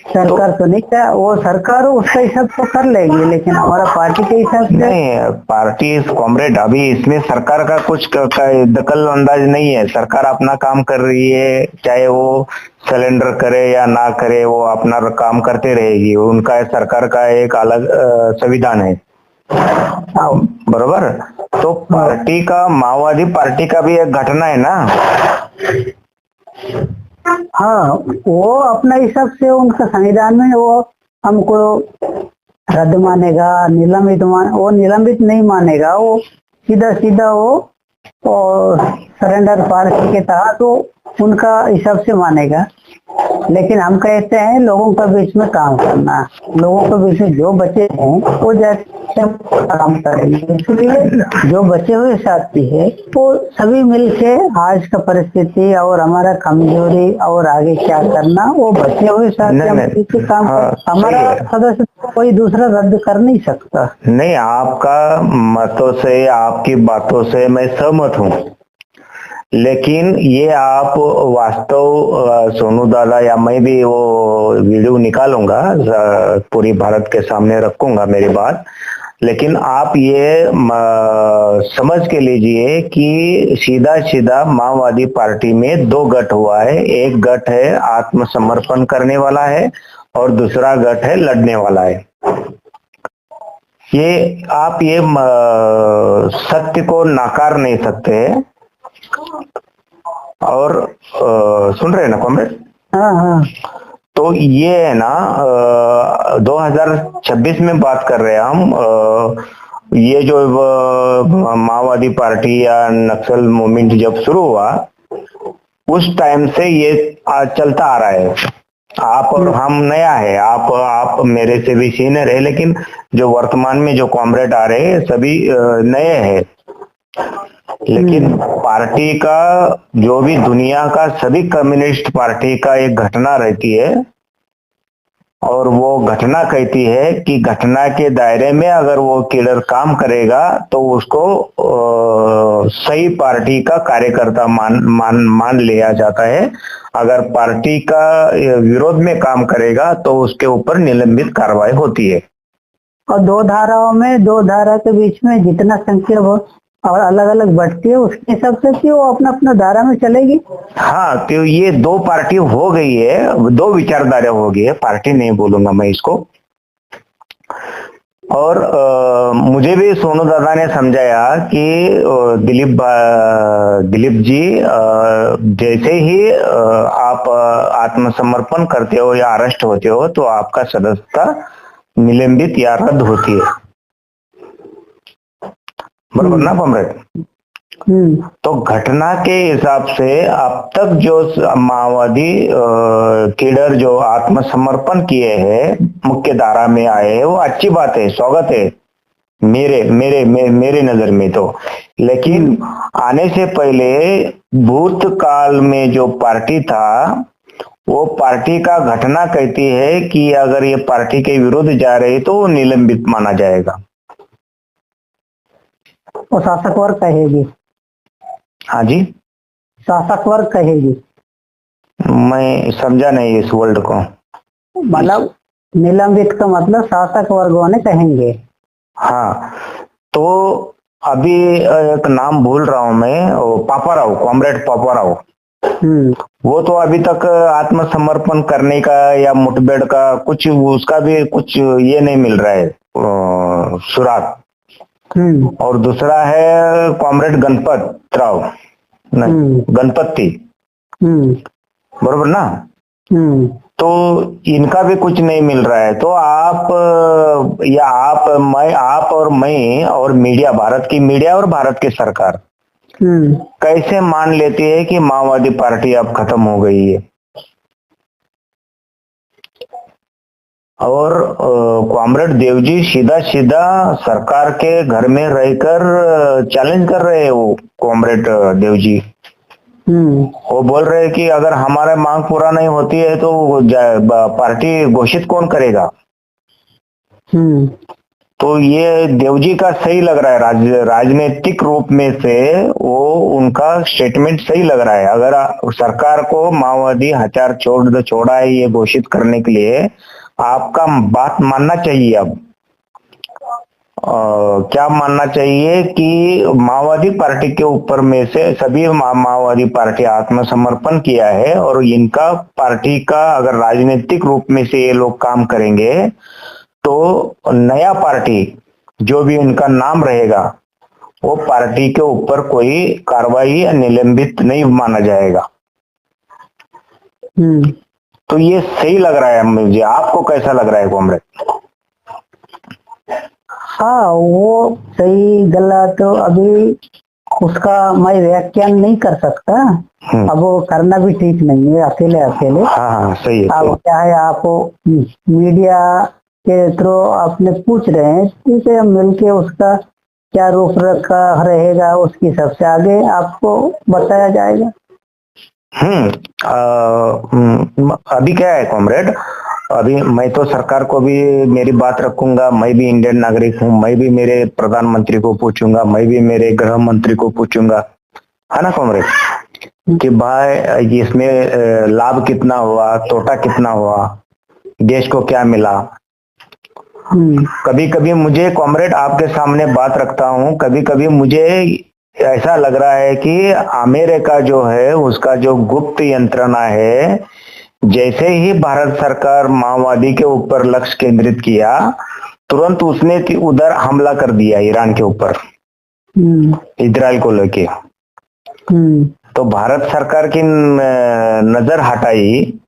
सरकार तो नहीं क्या, वो सरकार उसका हिसाब तो कर लेगी, लेकिन हमारा पार्टी के हिसाब से नहीं, पार्टी कॉमरेड, अभी इसमें सरकार का कुछ दखल अंदाज नहीं है। सरकार अपना काम कर रही है, चाहे वो सिलेंडर करे या ना करे, वो अपना काम करते रहेगी। उनका सरकार का एक अलग संविधान है, बरोबर। तो पार्टी का, माओवादी पार्टी का भी एक घटना है ना। हाँ, वो अपना हिसाब से उनका संविधान में वो हमको रद्द मानेगा, निलंबित वो निलंबित नहीं मानेगा, वो सीधा सीधा वो सरेंडर पार्टी के तहत वो उनका हिसाब से मानेगा। लेकिन हम कहते हैं लोगों के बीच में काम करना, लोगों के बीच में जो बचे हैं वो जाके काम करेंगे। इसलिए जो बचे हुए साथी है वो सभी मिलके आज का परिस्थिति और हमारा कमजोरी और आगे क्या करना, वो बचे हुए साथी हम मिलके काम हमारा सदस्य कोई दूसरा रद्द कर नहीं सकता। नहीं, आपका मतों से, आपकी बातों से मैं सहमत हूँ, लेकिन ये आप वास्तव सोनू दादा या मैं भी वो वीडियो निकालूंगा, पूरी भारत के सामने रखूंगा मेरी बात। लेकिन आप ये समझ के लीजिए कि सीधा सीधा माओवादी पार्टी में दो गठ हुआ है। एक गठ है आत्मसमर्पण करने वाला है और दूसरा गठ है लड़ने वाला है। ये आप ये सत्य को नकार नहीं सकते। और सुन रहे हैं ना कॉमरेड? हाँ हाँ। तो ये है ना, 2026 में बात कर रहे हैं हम। ये जो माओवादी पार्टी या नक्सल मूवमेंट जब शुरू हुआ, उस टाइम से ये चलता आ रहा है। आप और हम नया है, आप मेरे से भी सीनियर है, लेकिन जो वर्तमान में जो कॉमरेड आ रहे हैं सभी नए हैं। लेकिन पार्टी का जो भी दुनिया का सभी कम्युनिस्ट पार्टी का एक घटना रहती है, और वो घटना कहती है कि घटना के दायरे में अगर वो किलर काम करेगा तो उसको सही पार्टी का कार्यकर्ता मान लिया जाता है। अगर पार्टी का विरोध में काम करेगा तो उसके ऊपर निलंबित कार्रवाई होती है। और दो धाराओं में, दो धारा के बीच में जितना संख्या वो और अलग अलग बढ़ती है, उसके हिसाब से कि वो अपना अपना धारा में चलेगी। हाँ, तो ये दो पार्टी हो गई है, दो विचारधारा हो गई है, पार्टी नहीं बोलूंगा मैं इसको। और मुझे भी सोनू दादा ने समझाया कि दिलीप जी, जैसे ही आप आत्मसमर्पण करते हो या अरेस्ट होते हो तो आपका सदस्यता निलंबित या रद्द होती है, बराबर ना कॉमरेड? तो घटना के हिसाब से अब तक जो माओवादी कैडर जो आत्मसमर्पण किए हैं, मुख्य धारा में आए हैं, वो अच्छी बात है, स्वागत है मेरे नजर में तो। लेकिन आने से पहले भूतकाल में जो पार्टी था, वो पार्टी का घटना कहती है कि अगर ये पार्टी के विरुद्ध जा रही तो वो निलंबित माना जाएगा। वो शासक वर्ग कहेगी। हाँ जी, शासक वर्ग कहेगी। मैं समझा नहीं इस वर्ड को। मतलब निलंबित का मतलब शासक वर्गों ने कहेंगे। हाँ, तो अभी एक नाम भूल रहा हूं मैं, पापाराव, कॉमरेड पापाराव। वो तो अभी तक आत्मसमर्पण करने का या मुठभेड़ का कुछ, उसका भी कुछ ये नहीं मिल रहा है सुराग। और दूसरा है कॉमरेड गणपत राव, गणपति, बरोबर ना? तो इनका भी कुछ नहीं मिल रहा है। तो आप या आप और मैं और मीडिया, भारत की मीडिया और भारत की सरकार कैसे मान लेती है कि माओवादी पार्टी अब खत्म हो गई है? और कॉमरेड देवजी सीधा सीधा सरकार के घर में रहकर चैलेंज कर रहे हैं। वो कॉमरेड देवजी वो बोल रहे हैं कि अगर हमारा मांग पूरा नहीं होती है तो पार्टी घोषित कौन करेगा? तो ये देवजी का सही लग रहा है, राजनीतिक रूप में से वो उनका स्टेटमेंट सही लग रहा है। अगर सरकार को माओवादी हथियार छोड़ा है ये घोषित करने के लिए आपका बात मानना चाहिए। अब क्या मानना चाहिए कि माओवादी पार्टी के ऊपर में से सभी माओवादी पार्टी आत्मसमर्पण किया है और इनका पार्टी का अगर राजनीतिक रूप में से ये लोग काम करेंगे तो नया पार्टी जो भी उनका नाम रहेगा वो पार्टी के ऊपर कोई कार्रवाई या निलंबित नहीं माना जाएगा। तो ये सही लग रहा है मुझे, आपको कैसा लग रहा है कॉमरेड? हाँ, वो सही गलत तो अभी उसका मैं व्याख्यान नहीं कर सकता। अब वो करना भी ठीक नहीं है अकेले। हाँ सही है। अब क्या है, आप मीडिया के थ्रू आपने पूछ रहे हैं, ठीक है, मिलके उसका क्या रूपरेखा रहेगा उसकी सबसे आगे आपको बताया जाएगा। अभी क्या है कॉमरेड, अभी मैं तो सरकार को भी मेरी बात रखूंगा, मैं भी इंडियन नागरिक हूँ, मैं भी मेरे प्रधानमंत्री को पूछूंगा, मैं भी मेरे गृह मंत्री को पूछूंगा, है ना कॉमरेड, कि भाई इसमें लाभ कितना हुआ, तोटा कितना हुआ, देश को क्या मिला। कभी कभी मुझे कॉमरेड आपके सामने बात रखता हूँ, कभी कभी मुझे ऐसा लग रहा है कि अमेरिका जो है उसका जो गुप्त यंत्रणा है, जैसे ही भारत सरकार माओवादी के ऊपर लक्ष्य केंद्रित किया तुरंत उसने उधर हमला कर दिया ईरान के ऊपर, इजराइल को लेके। तो भारत सरकार की नजर हटाई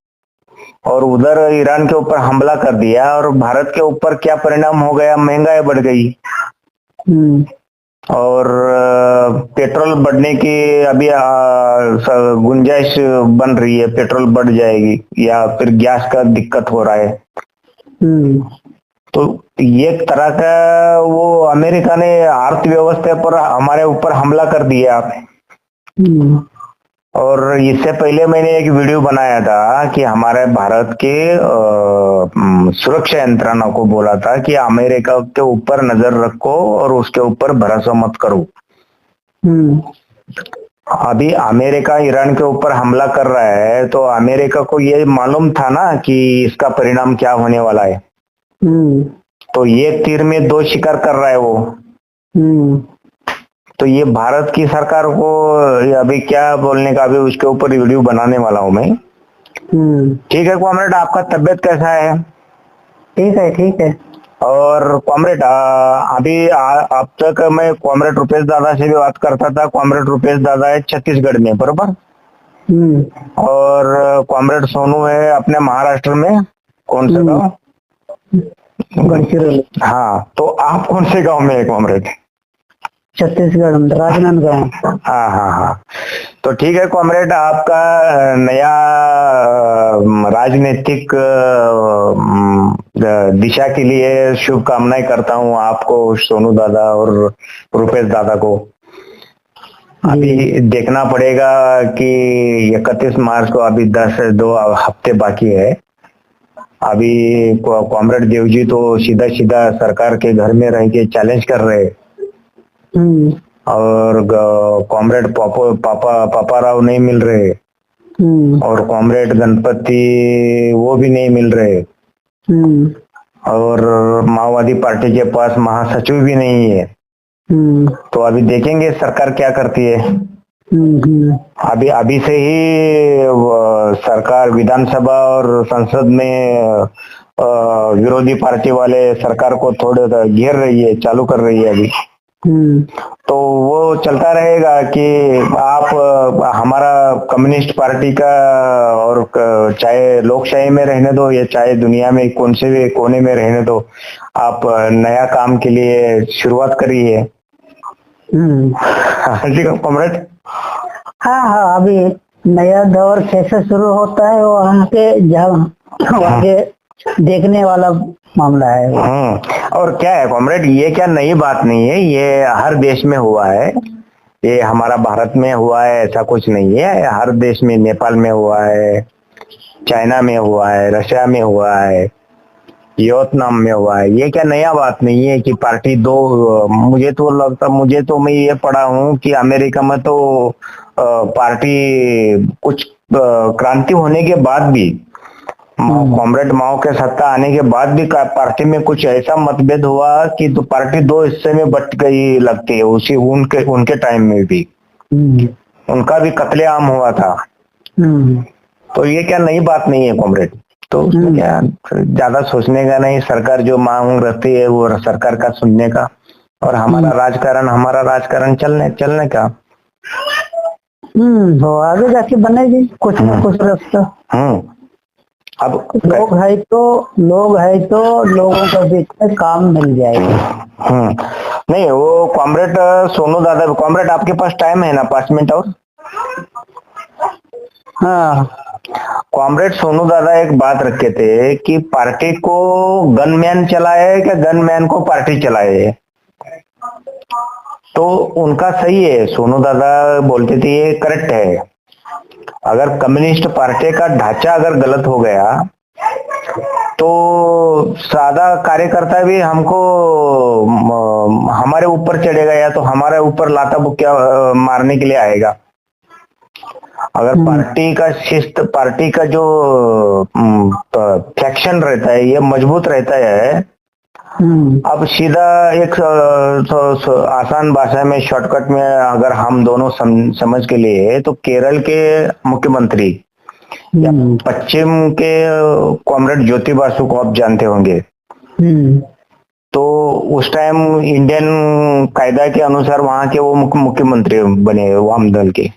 और उधर ईरान के ऊपर हमला कर दिया और भारत के ऊपर क्या परिणाम हो गया, महंगाई बढ़ गई और पेट्रोल बढ़ने की अभी गुंजाइश बन रही है, पेट्रोल बढ़ जाएगी या फिर गैस का दिक्कत हो रहा है। तो ये तरह का वो अमेरिका ने अर्थव्यवस्था पर हमारे ऊपर हमला कर दिया। और इससे पहले मैंने एक वीडियो बनाया था कि हमारे भारत के सुरक्षा यंत्रणा को बोला था कि अमेरिका के ऊपर नजर रखो और उसके ऊपर भरोसा मत करो। अभी अमेरिका ईरान के ऊपर हमला कर रहा है तो अमेरिका को ये मालूम था ना कि इसका परिणाम क्या होने वाला है। तो ये तीर में दो शिकार कर रहा है वो। तो ये भारत की सरकार को अभी क्या बोलने का, अभी उसके ऊपर वीडियो बनाने वाला हूँ मैं। ठीक है कॉमरेड, आपका तबीयत कैसा है? ठीक है। और कॉमरेड अभी अब तक मैं कॉमरेड रुपेश दादा से भी बात करता था। कॉमरेड रुपेश दादा है छत्तीसगढ़ में, बरोबर? और कॉमरेड सोनू है अपने महाराष्ट्र में, कौन सा गाँव? गढ़चिरौली। हाँ, तो आप कौन से गाँव में है कॉमरेड? छत्तीसगढ़ में राजनांदगांव। हाँ। तो ठीक है कॉमरेड, आपका नया राजनीतिक दिशा के लिए शुभकामनाएं करता हूँ आपको, सोनू दादा और रुपेश दादा को। अभी देखना पड़ेगा कि 31 मार्च को अभी 2 हफ्ते बाकी है। अभी कॉमरेड देवजी तो सीधा सरकार के घर में रह के चैलेंज कर रहे हैं और कॉमरेड पापा राव नहीं मिल रहे और कॉमरेड गणपति वो भी नहीं मिल रहे और माओवादी पार्टी के पास महासचिव भी नहीं है। तो अभी देखेंगे सरकार क्या करती है। अभी से ही सरकार विधानसभा और संसद में विरोधी पार्टी वाले सरकार को थोड़े घेर रही है, चालू कर रही है अभी। तो वो चलता रहेगा कि आप हमारा कम्युनिस्ट पार्टी का, और चाहे लोकशाही में रहने दो या चाहे दुनिया में कौन से भी कोने में रहने दो, आप नया काम के लिए शुरुआत करिए। ठीक है कॉमरेड? हाँ, अभी नया दौर कैसे शुरू होता है वो आगे देखने वाला मामला है। और क्या है कॉमरेड, ये क्या नई बात नहीं है, ये हर देश में हुआ है, ये हमारा भारत में हुआ है ऐसा कुछ नहीं है, हर देश में, नेपाल में हुआ है, चाइना में हुआ है, रशिया में हुआ है, वियतनाम में हुआ है। ये क्या नया बात नहीं है कि पार्टी दो, मुझे तो मैं ये पढ़ा हूँ कि अमेरिका में तो पार्टी कुछ क्रांति होने के बाद भी, कॉमरेड माओ के सत्ता आने के बाद भी पार्टी में कुछ ऐसा मतभेद हुआ कि तो पार्टी दो हिस्से में बट गई लगती है। उसी उनके टाइम में भी उनका भी कत्लेआम हुआ था। तो ये क्या नई बात नहीं है कॉमरेड। तो उसमें क्या ज्यादा सोचने का नहीं, सरकार जो मांग रखती है वो सरकार का सुनने का, और हमारा राजकारण चलने का। वो आगे जाके बनेगी कुछ न कुछ रास्ता। अब लोग है तो लोगों के बीच में काम मिल जाएगा। नहीं, वो कॉमरेड सोनू दादा, कॉमरेड आपके पास टाइम है ना 5 मिनट और? हाँ, कॉमरेड सोनू दादा एक बात रखे थे कि पार्टी को गनमैन चलाए क्या गनमैन को पार्टी चलाए। तो उनका सही है, सोनू दादा बोलते थे ये करेक्ट है। अगर कम्युनिस्ट पार्टी का ढांचा अगर गलत हो गया तो सादा कार्यकर्ता भी हमको हमारे ऊपर चढ़ेगा या तो हमारे ऊपर लाता बुक्या मारने के लिए आएगा। अगर पार्टी का जो फैक्शन रहता है ये मजबूत रहता है। अब सीधा एक आसान भाषा में शॉर्टकट में अगर हम दोनों समझ के लिए, तो केरल के मुख्यमंत्री या पश्चिम के कॉमरेड ज्योति बासु को आप जानते होंगे। तो उस टाइम इंडियन कायदा के अनुसार वहां के वो मुख्यमंत्री बने वाम दल के।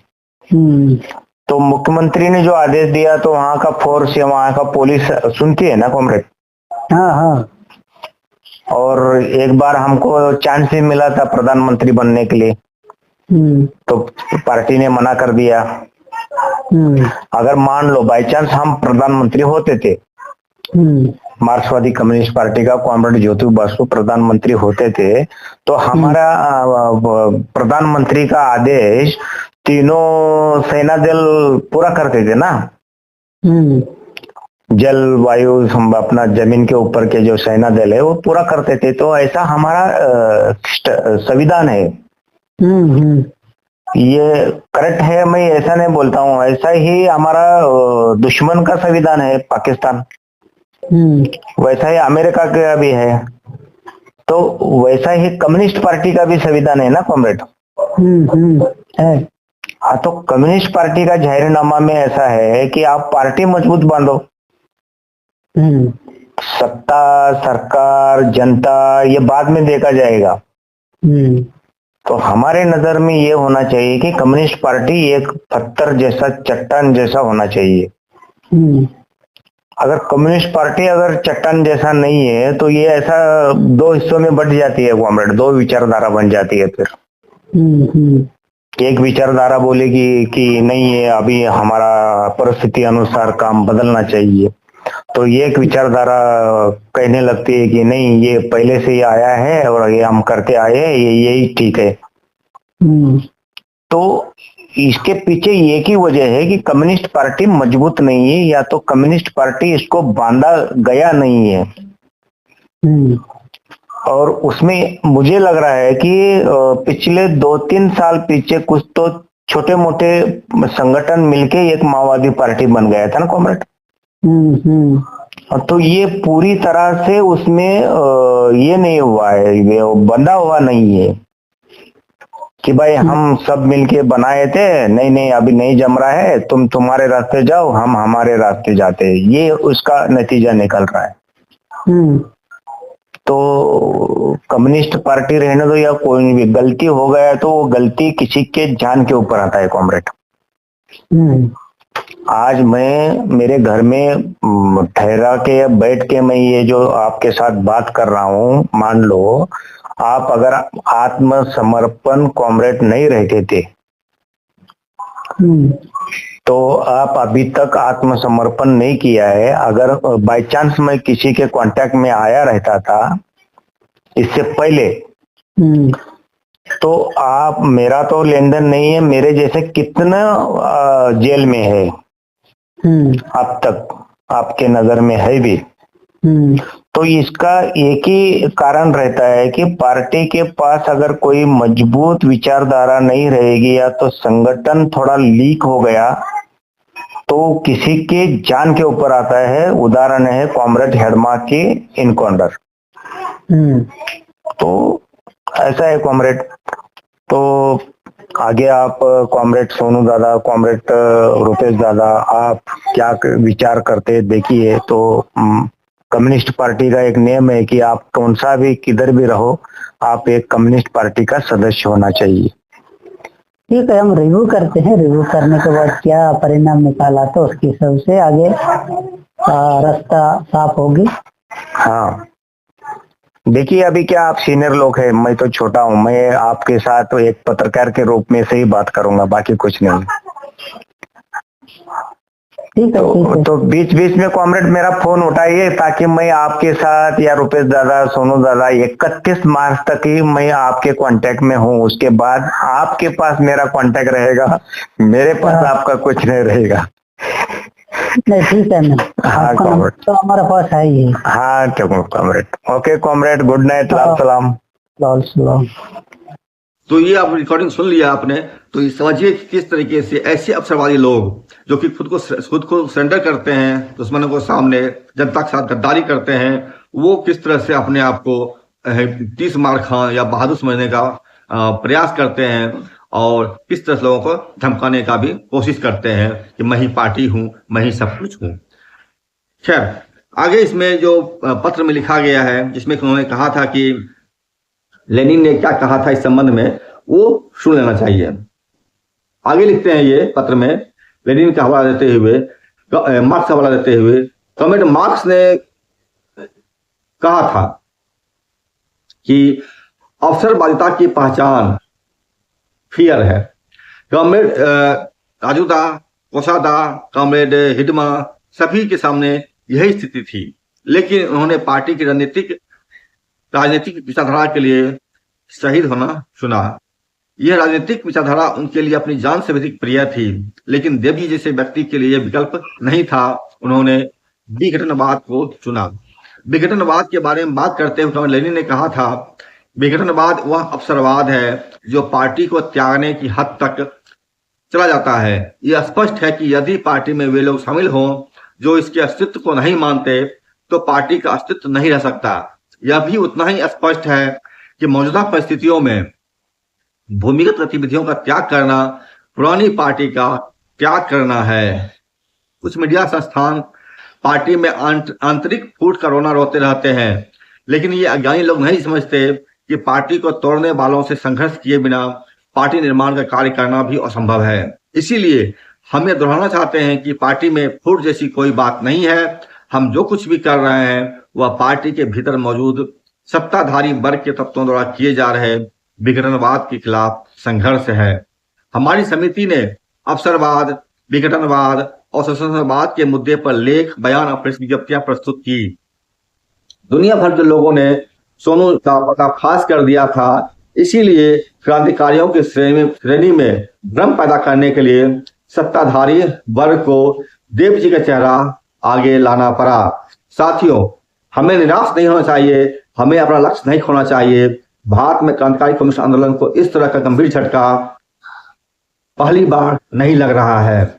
तो मुख्यमंत्री ने जो आदेश दिया तो वहां का फोर्स या वहां का पुलिस सुनती है ना कॉमरेड। हाँ। और एक बार हमको चांस भी मिला था प्रधानमंत्री बनने के लिए, तो पार्टी ने मना कर दिया। अगर मान लो बाई चांस हम प्रधानमंत्री होते थे, मार्क्सवादी कम्युनिस्ट पार्टी का कॉमरेड ज्योति बासु प्रधानमंत्री होते थे, तो हमारा प्रधानमंत्री का आदेश तीनों सेना दल पूरा करते थे ना। जल वायु अपना जमीन के ऊपर के जो सेना दल है वो पूरा करते थे। तो ऐसा हमारा संविधान है। ये करेक्ट है, मैं ऐसा नहीं बोलता हूँ। ऐसा ही हमारा दुश्मन का संविधान है पाकिस्तान, वैसा ही अमेरिका का भी है। तो वैसा ही कम्युनिस्ट पार्टी का भी संविधान है ना कॉमरेड। हाँ, तो कम्युनिस्ट पार्टी का जाहिरनामा में ऐसा है कि आप पार्टी मजबूत बांधो, सत्ता सरकार जनता ये बाद में देखा जाएगा। तो हमारे नजर में ये होना चाहिए कि कम्युनिस्ट पार्टी एक पत्थर जैसा चट्टान जैसा होना चाहिए। अगर कम्युनिस्ट पार्टी अगर चट्टान जैसा नहीं है तो ये ऐसा दो हिस्सों में बट जाती है कॉमरेड, दो विचारधारा बन जाती है। फिर एक विचारधारा बोलेगी कि नहीं ये अभी हमारा परिस्थिति अनुसार काम बदलना चाहिए, तो ये एक विचारधारा कहने लगती है कि नहीं ये पहले से ही आया है और ये हम करते आए हैं, ये यही ठीक है। तो इसके पीछे एक ही वजह है कि कम्युनिस्ट पार्टी मजबूत नहीं है, या तो कम्युनिस्ट पार्टी इसको बांधा गया नहीं है। और उसमें मुझे लग रहा है कि पिछले 2-3 साल पीछे कुछ तो छोटे मोटे संगठन मिलके एक माओवादी पार्टी बन गया था ना कॉमरेड। तो ये पूरी तरह से उसमें ये नहीं हुआ है, बंधा हुआ नहीं है कि भाई हम सब मिलके बनाए थे, नहीं अभी नहीं जम रहा है, तुम तुम्हारे रास्ते जाओ हम हमारे रास्ते जाते हैं, ये उसका नतीजा निकल रहा है। तो कम्युनिस्ट पार्टी रहने दो या कोई भी गलती हो गया तो वो गलती किसी के जान के ऊपर आता है कॉमरेड। आज मैं मेरे घर में ठहरा के बैठ के मैं ये जो आपके साथ बात कर रहा हूँ, मान लो आप अगर आत्मसमर्पण कॉमरेड नहीं रहते थे तो आप अभी तक आत्मसमर्पण नहीं किया है। अगर बाय चांस मैं किसी के कांटेक्ट में आया रहता था इससे पहले, तो आप, मेरा तो लेन देन नहीं है, मेरे जैसे कितना जेल में है अब तक आपके नजर में है भी, तो इसका एक ही कारण रहता है कि पार्टी के पास अगर कोई मजबूत विचारधारा नहीं रहेगी या तो संगठन थोड़ा लीक हो गया तो किसी के जान के ऊपर आता है। उदाहरण है कॉमरेड हेडमा के इनकाउंटर। तो ऐसा है कॉमरेड। तो आगे आप कॉमरेड सोनू दादा, कॉमरेड रुपेश दादा, आप क्या विचार करते देखिए। तो कम्युनिस्ट पार्टी का एक नियम है कि आप कौन सा भी किधर भी रहो, आप एक कम्युनिस्ट पार्टी का सदस्य होना चाहिए। ठीक है, हम रिव्यू करते हैं। रिव्यू करने के बाद क्या परिणाम निकाला तो उसके हिसाब से आगे रास्ता साफ होगी। हाँ, देखिए अभी क्या आप सीनियर लोग हैं, मैं तो छोटा हूँ। मैं आपके साथ एक पत्रकार के रूप में से ही बात करूंगा, बाकी कुछ नहीं। ठीक है, तो बीच बीच में कॉमरेड मेरा फोन उठाइए ताकि मैं आपके साथ या रुपेश दादा, सोनू दादा 31 मार्च तक ही मैं आपके कांटेक्ट में हूँ। उसके बाद आपके पास मेरा कांटेक्ट रहेगा, मेरे पास आपका कुछ नहीं रहेगा। नहीं, ठीक है ना। हाँ कॉमरेड, तो हमारे पास है ही। हाँ comrade. Okay comrade, good night, लाल सलाम। लाल सलाम। तो ये आप रिकॉर्डिंग सुन लिया आपने। तो ये समझिए कि किस तरीके से ऐसे अवसरवादी लोग जो कि खुद को सरेंडर करते हैं दुश्मनों को सामने, जनता के साथ गद्दारी करते हैं, वो किस तरह से अपने आप को 30 मार खां या बहादुर समझने का प्रयास करते हैं और किस तरह से लोगों को धमकाने का भी कोशिश करते हैं कि मैं ही पार्टी हूं, मैं ही सब कुछ हूं। खैर, आगे इसमें जो पत्र में लिखा गया है जिसमें उन्होंने कहा था कि लेनिन ने क्या कहा था इस संबंध में, वो सुन लेना चाहिए। आगे लिखते हैं ये पत्र में, लेनिन का हवाला देते हुए, मार्क्स का हवाला देते हुए, कॉमरेड मार्क्स ने कहा था कि अवसरवादिता की पहचान फियर है। कॉमरेड राजूदा, कोसादा, कॉमरेड हिडमा सभी के सामने यही स्थिति थी, लेकिन उन्होंने पार्टी की राजनीतिक विचारधारा के लिए शहीद होना चुना। यह राजनीतिक विचारधारा उनके लिए अपनी जान से अधिक प्रिय थी, लेकिन देवजी जैसे व्यक्ति के लिए विकल्प नहीं था। उन्होंने विघटनवाद को चुना। विघटनवाद के बारे में बात करते हुए लेनिन ने कहा था, विघटनवाद वह अवसरवाद है जो पार्टी को त्यागने की हद तक चला जाता है। यह स्पष्ट है कि यदि पार्टी में वे लोग शामिल हों जो इसके अस्तित्व को नहीं मानते तो पार्टी का अस्तित्व नहीं रह सकता। यह भी उतना ही स्पष्ट है कि मौजूदा परिस्थितियों में भूमिगत गतिविधियों का त्याग करना पुरानी पार्टी का त्याग करना है। कुछ मीडिया संस्थान पार्टी में आंतरिक फूट का रोना रोते रहते हैं, लेकिन ये अज्ञानी लोग नहीं समझते कि पार्टी को तोड़ने वालों से संघर्ष किए बिना पार्टी निर्माण का कार्य करना भी असंभव है। इसीलिए हम ये दोहराना चाहते हैं कि पार्टी में फूट जैसी कोई बात नहीं है। हम जो कुछ भी कर रहे हैं वह पार्टी के भीतर मौजूद सत्ताधारी वर्ग के तत्वों द्वारा किए जा रहे विघटनवाद के खिलाफ संघर्ष है। हमारी समिति ने अवसरवाद, विघटनवाद और शोषणवाद के मुद्दे पर लेख, बयान और प्रेस विज्ञप्तियां प्रस्तुत की। दुनिया भर के लोगों ने सोनू का पर्दाफाश कर दिया था, इसीलिए क्रांतिकारियों की श्रेणी में भ्रम पैदा करने के लिए सत्ताधारी वर्ग को देव जी का चेहरा आगे लाना पड़ा। साथियों, हमें निराश नहीं होना चाहिए, हमें अपना लक्ष्य नहीं खोना चाहिए। भारत में क्रांतिकारी कम्युनिस्ट आंदोलन को इस तरह का गंभीर झटका पहली बार नहीं लग रहा है।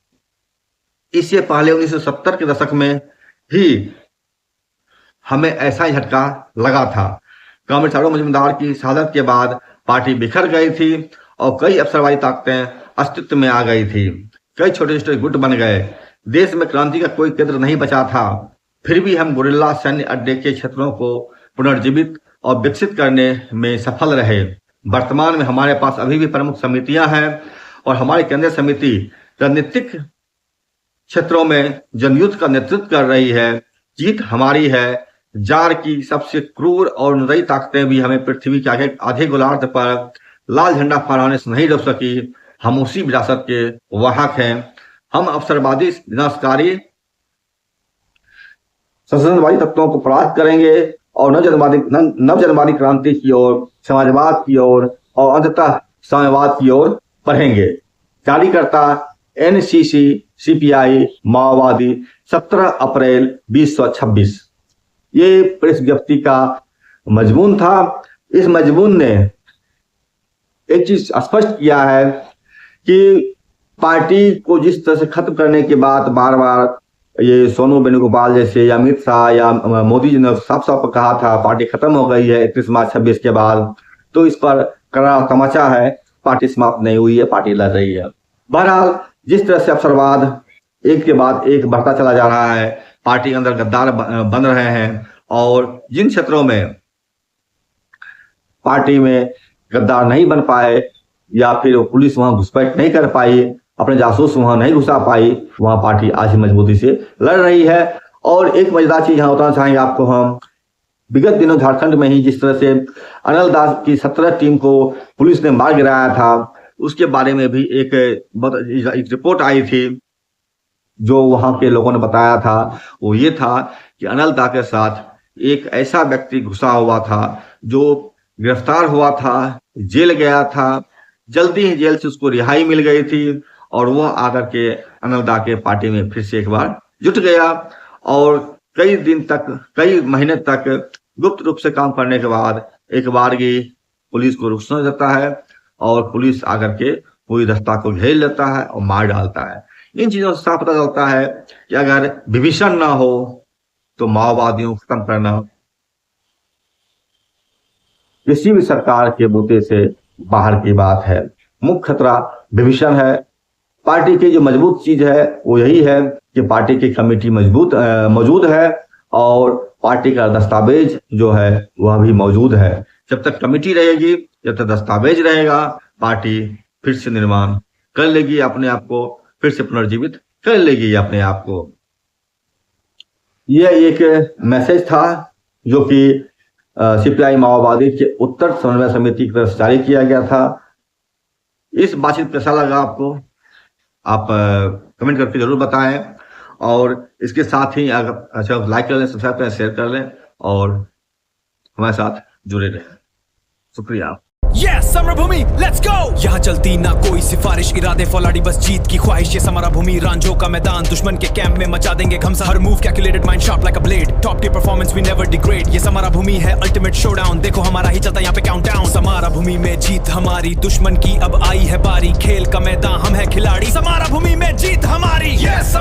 इससे पहले 1970 के दशक में ही हमें ऐसा ही झटका लगा था। कॉमरेड चारू मजूमदार की शहादत के बाद पार्टी बिखर गई थी और कई अवसरवादी ताकतें अस्तित्व में आ गई थी। कई छोटे छोटे गुट बन गए। देश में क्रांति का कोई केंद्र नहीं बचा था। फिर भी हम गुरिल्ला सैन्य अड्डे के क्षेत्रों को पुनर्जीवित और विकसित करने में सफल रहे। वर्तमान में हमारे पास अभी भी प्रमुख समितियां हैं और हमारी केंद्रीय समिति राजनीतिक क्षेत्रों में जनयुद्ध का नेतृत्व कर रही है। जीत हमारी है। जार की सबसे क्रूर और निर्दयी ताकतें भी हमें पृथ्वी के आधे गोलार्ध पर लाल झंडा फहराने से नहीं रोक सकी। हम उसी विरासत के वाहक हैं। हम अवसरवादी, विनाशकारी, संशोधनवादी तत्वों को परास्त करेंगे और नवजनवादी क्रांति की ओर, समाजवाद की ओर और अंततः साम्यवाद की ओर बढ़ेंगे। जारीकर्ता NCC CPI माओवादी 17 अप्रैल 2026। ये प्रेस विज्ञप्ति का मजमून था। इस मजमून ने एक चीज स्पष्ट किया है कि पार्टी को जिस तरह से खत्म करने के बाद बार बार ये सोनू वेणुगोपाल जैसे या अमित शाह या मोदी जी ने साफ साफ कहा था पार्टी खत्म हो गई है 31 मार्च 26 के बाद, तो इस पर कड़ा तमाचा है, पार्टी समाप्त नहीं हुई है, पार्टी लड़ रही है। बहरहाल जिस तरह से अवसरवाद एक के बाद एक बढ़ता चला जा रहा है, पार्टी के अंदर गद्दार बन रहे हैं, और जिन क्षेत्रों में पार्टी में गद्दार नहीं बन पाए या फिर पुलिस वहां घुसपैठ नहीं कर पाई, अपने जासूस वहां नहीं घुसा पाई, वहां पार्टी आज ही मजबूती से लड़ रही है। और एक मजेदार चीज यहाँ बताना चाहेंगे आपको हम, विगत दिनों झारखंड में ही जिस तरह से अनल दास की 17 टीम को पुलिस ने मार गिराया था, उसके बारे में भी एक रिपोर्ट आई थी। जो वहां के लोगों ने बताया था वो ये था कि अनल दास के साथ एक ऐसा व्यक्ति घुसा हुआ था जो गिरफ्तार हुआ था, जेल गया था, जल्दी ही जेल से उसको रिहाई मिल गई थी, और वह आकर के अनल दास के पार्टी में फिर से एक बार जुट गया, और कई दिन तक, कई महीने तक गुप्त रूप से काम करने के बाद एक बार की पुलिस को रुखसत देता है, और पुलिस आकर के पूरी रास्ता को घेर लेता है और मार डालता है। इन चीजों से साफ पता चलता है कि अगर विभीषण ना हो तो माओवादियों को खत्म करना किसी भी सरकार के बूते से बाहर की बात है। मुख्य खतरा विभीषण है। पार्टी की जो मजबूत चीज है वो यही है कि पार्टी की कमेटी मौजूद है, और पार्टी का दस्तावेज जो है वह भी मौजूद है। जब तक कमेटी रहेगी, जब तक दस्तावेज रहेगा, पार्टी फिर से निर्माण कर लेगी, अपने आप को फिर से पुनर्जीवित कर लेगी अपने आप को। यह एक मैसेज था जो कि सीपीआई माओवादी के उत्तर समन्वय समिति की तरफ से जारी किया गया था। इस बातचीत कैसा लगा आपको, आप कमेंट करके जरूर बताएं, और इसके साथ ही अगर लाइक कर लें, सब्सक्राइब करें, शेयर कर लें, और हमारे साथ जुड़े रहें। शुक्रिया। Yes, समरभूमि, let's go! यहाँ चलती ना कोई सिफारिश, इरादे फौलाड़ी, बस जीत की ख्वाहिश। ये समरभूमि, रांझों का मैदान, दुश्मन के कैंप में मचा देंगे घमसान। हर move calculated, mind sharp like a blade, top tier performance we never degrade. ये समरभूमि है अल्टीमेट शोडाउन, देखो हमारा ही चलता यहाँ पे काउंटडाउन। समरभूमि में जीत हमारी, दुश्मन की अब आई है बारी, खेल का मैदान हम है खिलाड़ी, समरभूमि में जीत हमारी। Yes,